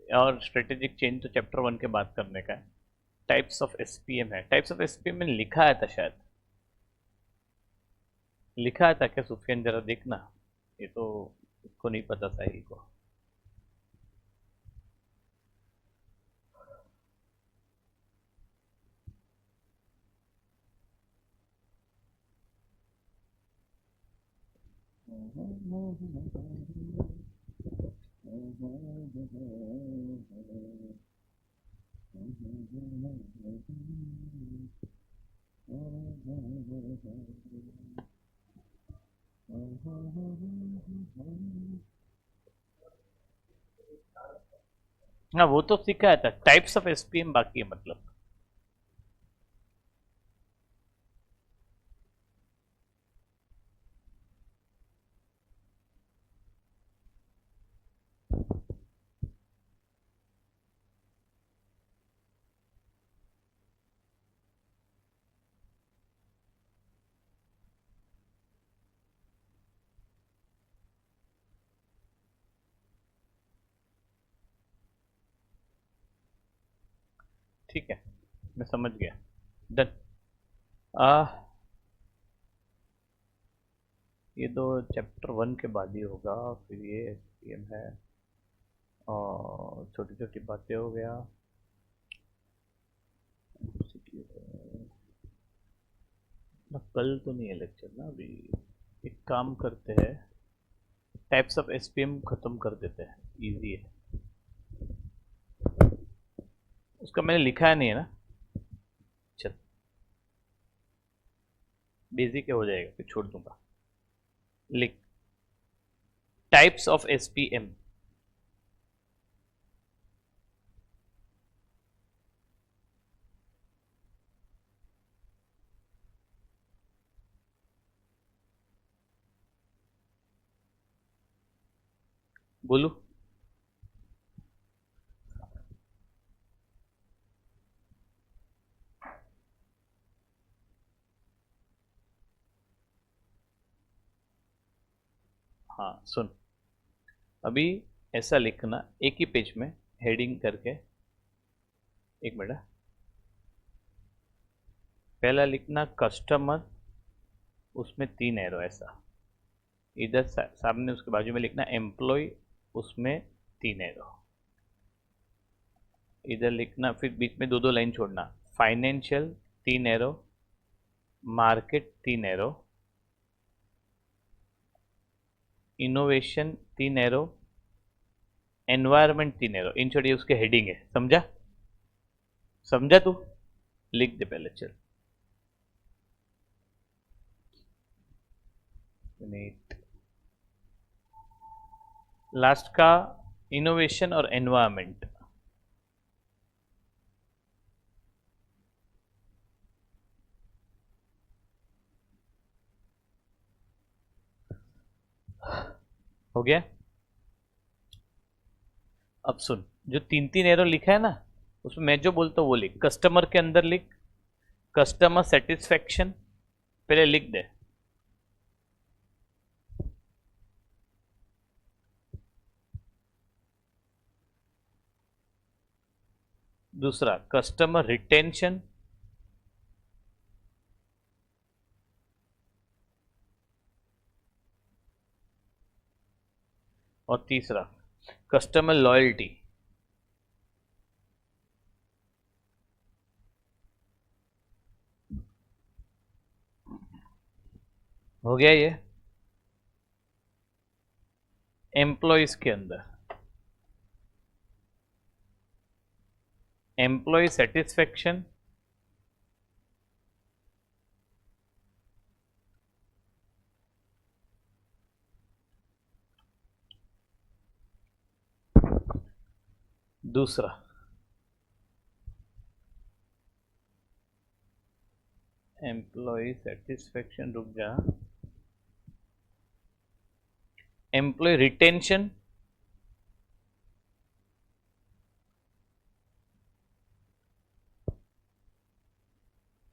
और स्ट्रेटेजिक चेंज तो चैप्टर 1 के बाद करने का है। टाइप्स ऑफ एसपीएम है। टाइप्स ऑफ एसपीएम में लिखा आया था शायद। लिखा आया था क्या सुफियान? जरा देखना। ये तो उसको नहीं पता सही को। हाँ वो तो सिखाया था, टाइप्स ऑफ एसपीएम बाकी है मतलब। ठीक है, मैं समझ गया। डन। आ ये तो चैप्टर 1 के बाद ही होगा, फिर ये एसपीएम है और छोटी छोटी बातें हो गया। ना कल तो नहीं है लेक्चर ना अभी। एक काम करते हैं, टाइप्स ऑफ एसपीएम खत्म कर देते हैं, इजी है। उसका मैंने लिखा है नहीं है ना। चल, बेसिक हो जाएगा फिर छोड़ दूंगा। लिख, टाइप्स ऑफ एसपीएम। बोलू? हाँ सुन, अभी ऐसा लिखना एक ही पेज में, हेडिंग करके। एक मिनट, पहला लिखना कस्टमर, उसमें 3 एरो ऐसा। इधर सामने उसके बाजू में लिखना एम्प्लॉय, उसमें 3 एरो। इधर लिखना, फिर बीच में दो दो लाइन छोड़ना, financial 3 arrow, market 3 arrow, innovation 3 arrow, environment 3 arrow. इन छोड़िए, उसके हेडिंग है, समझा? समझा तू? लिख दे पहले, चल। लास्ट का इनोवेशन और एनवायरमेंट। हो गया? अब सुन, जो 3 3 एरो लिखा है ना, उसमें मैं जो बोलता हूँ वो लिख। कस्टमर के अंदर लिख कस्टमर सेटिस्फेक्शन, पहले लिख दे। दूसरा कस्टमर रिटेंशन, और तीसरा कस्टमर लॉयल्टी। हो गया ये? एम्प्लॉयज के अंदर एम्प्लॉय सेटिस्फेक्शन, दूसरा एम्प्लॉय सेटिस्फेक्शन, रुक जा, एम्प्लॉय रिटेंशन,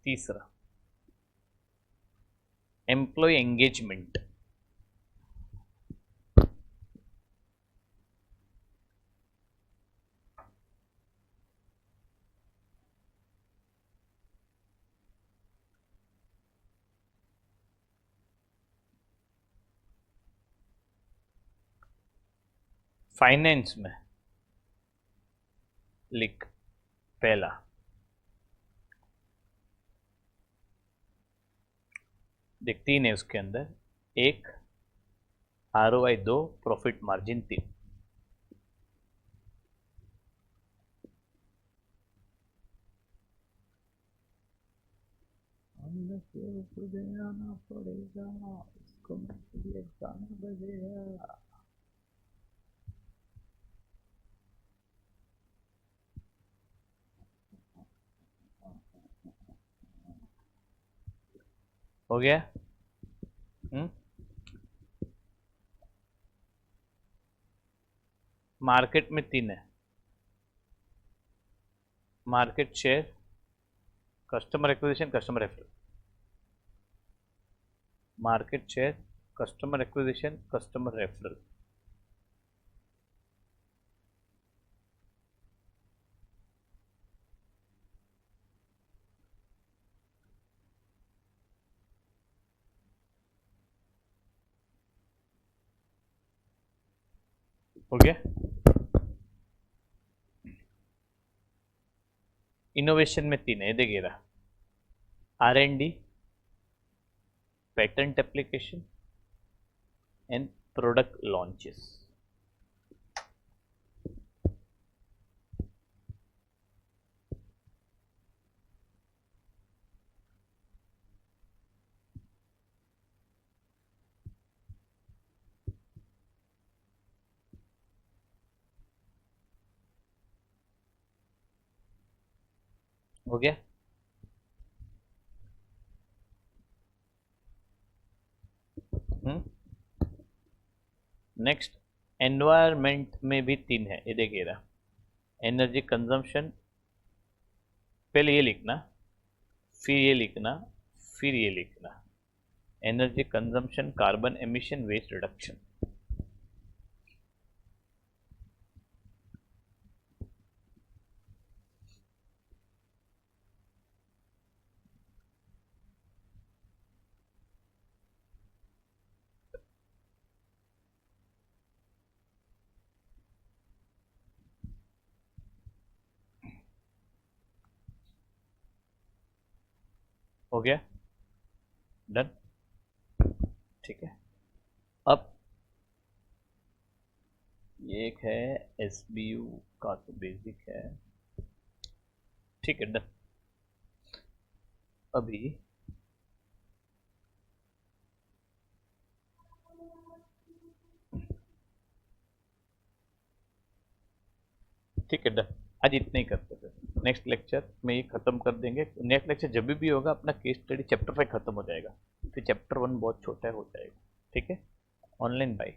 तीसरा एम्प्लॉय एंगेजमेंट। फाइनेंस में लिख पहला, देख 3 है उसके अंदर। एक ROI 2, प्रॉफिट मार्जिन 3। आना पड़ेगा, इसको गाना बजेगा। हो गया? मार्केट में 3 है, market share, customer acquisition, customer referral. Market share, customer acquisition, customer referral. हो गया? इनोवेशन में 3 है, देखिए रहा, R&D, patent application and product launches. हो गया? नेक्स्ट, एनवायरमेंट में भी 3 है, ये देखिए रहा, एनर्जी कंजम्पशन, पहले ये लिखना, फिर ये लिखना, फिर ये लिखना, energy consumption, carbon emission, waste reduction. हो गया? डन? ठीक है। अब ये एक है SBU का, तो बेसिक है, ठीक है, डन। अभी ठीक है, डन। आज इतना ही करते हैं, नेक्स्ट लेक्चर में ये खत्म कर देंगे। नेक्स्ट लेक्चर जब भी होगा अपना केस स्टडी चैप्टर 5 खत्म हो जाएगा, फिर चैप्टर 1 बहुत छोटा हो जाएगा। ठीक है, ऑनलाइन बाय।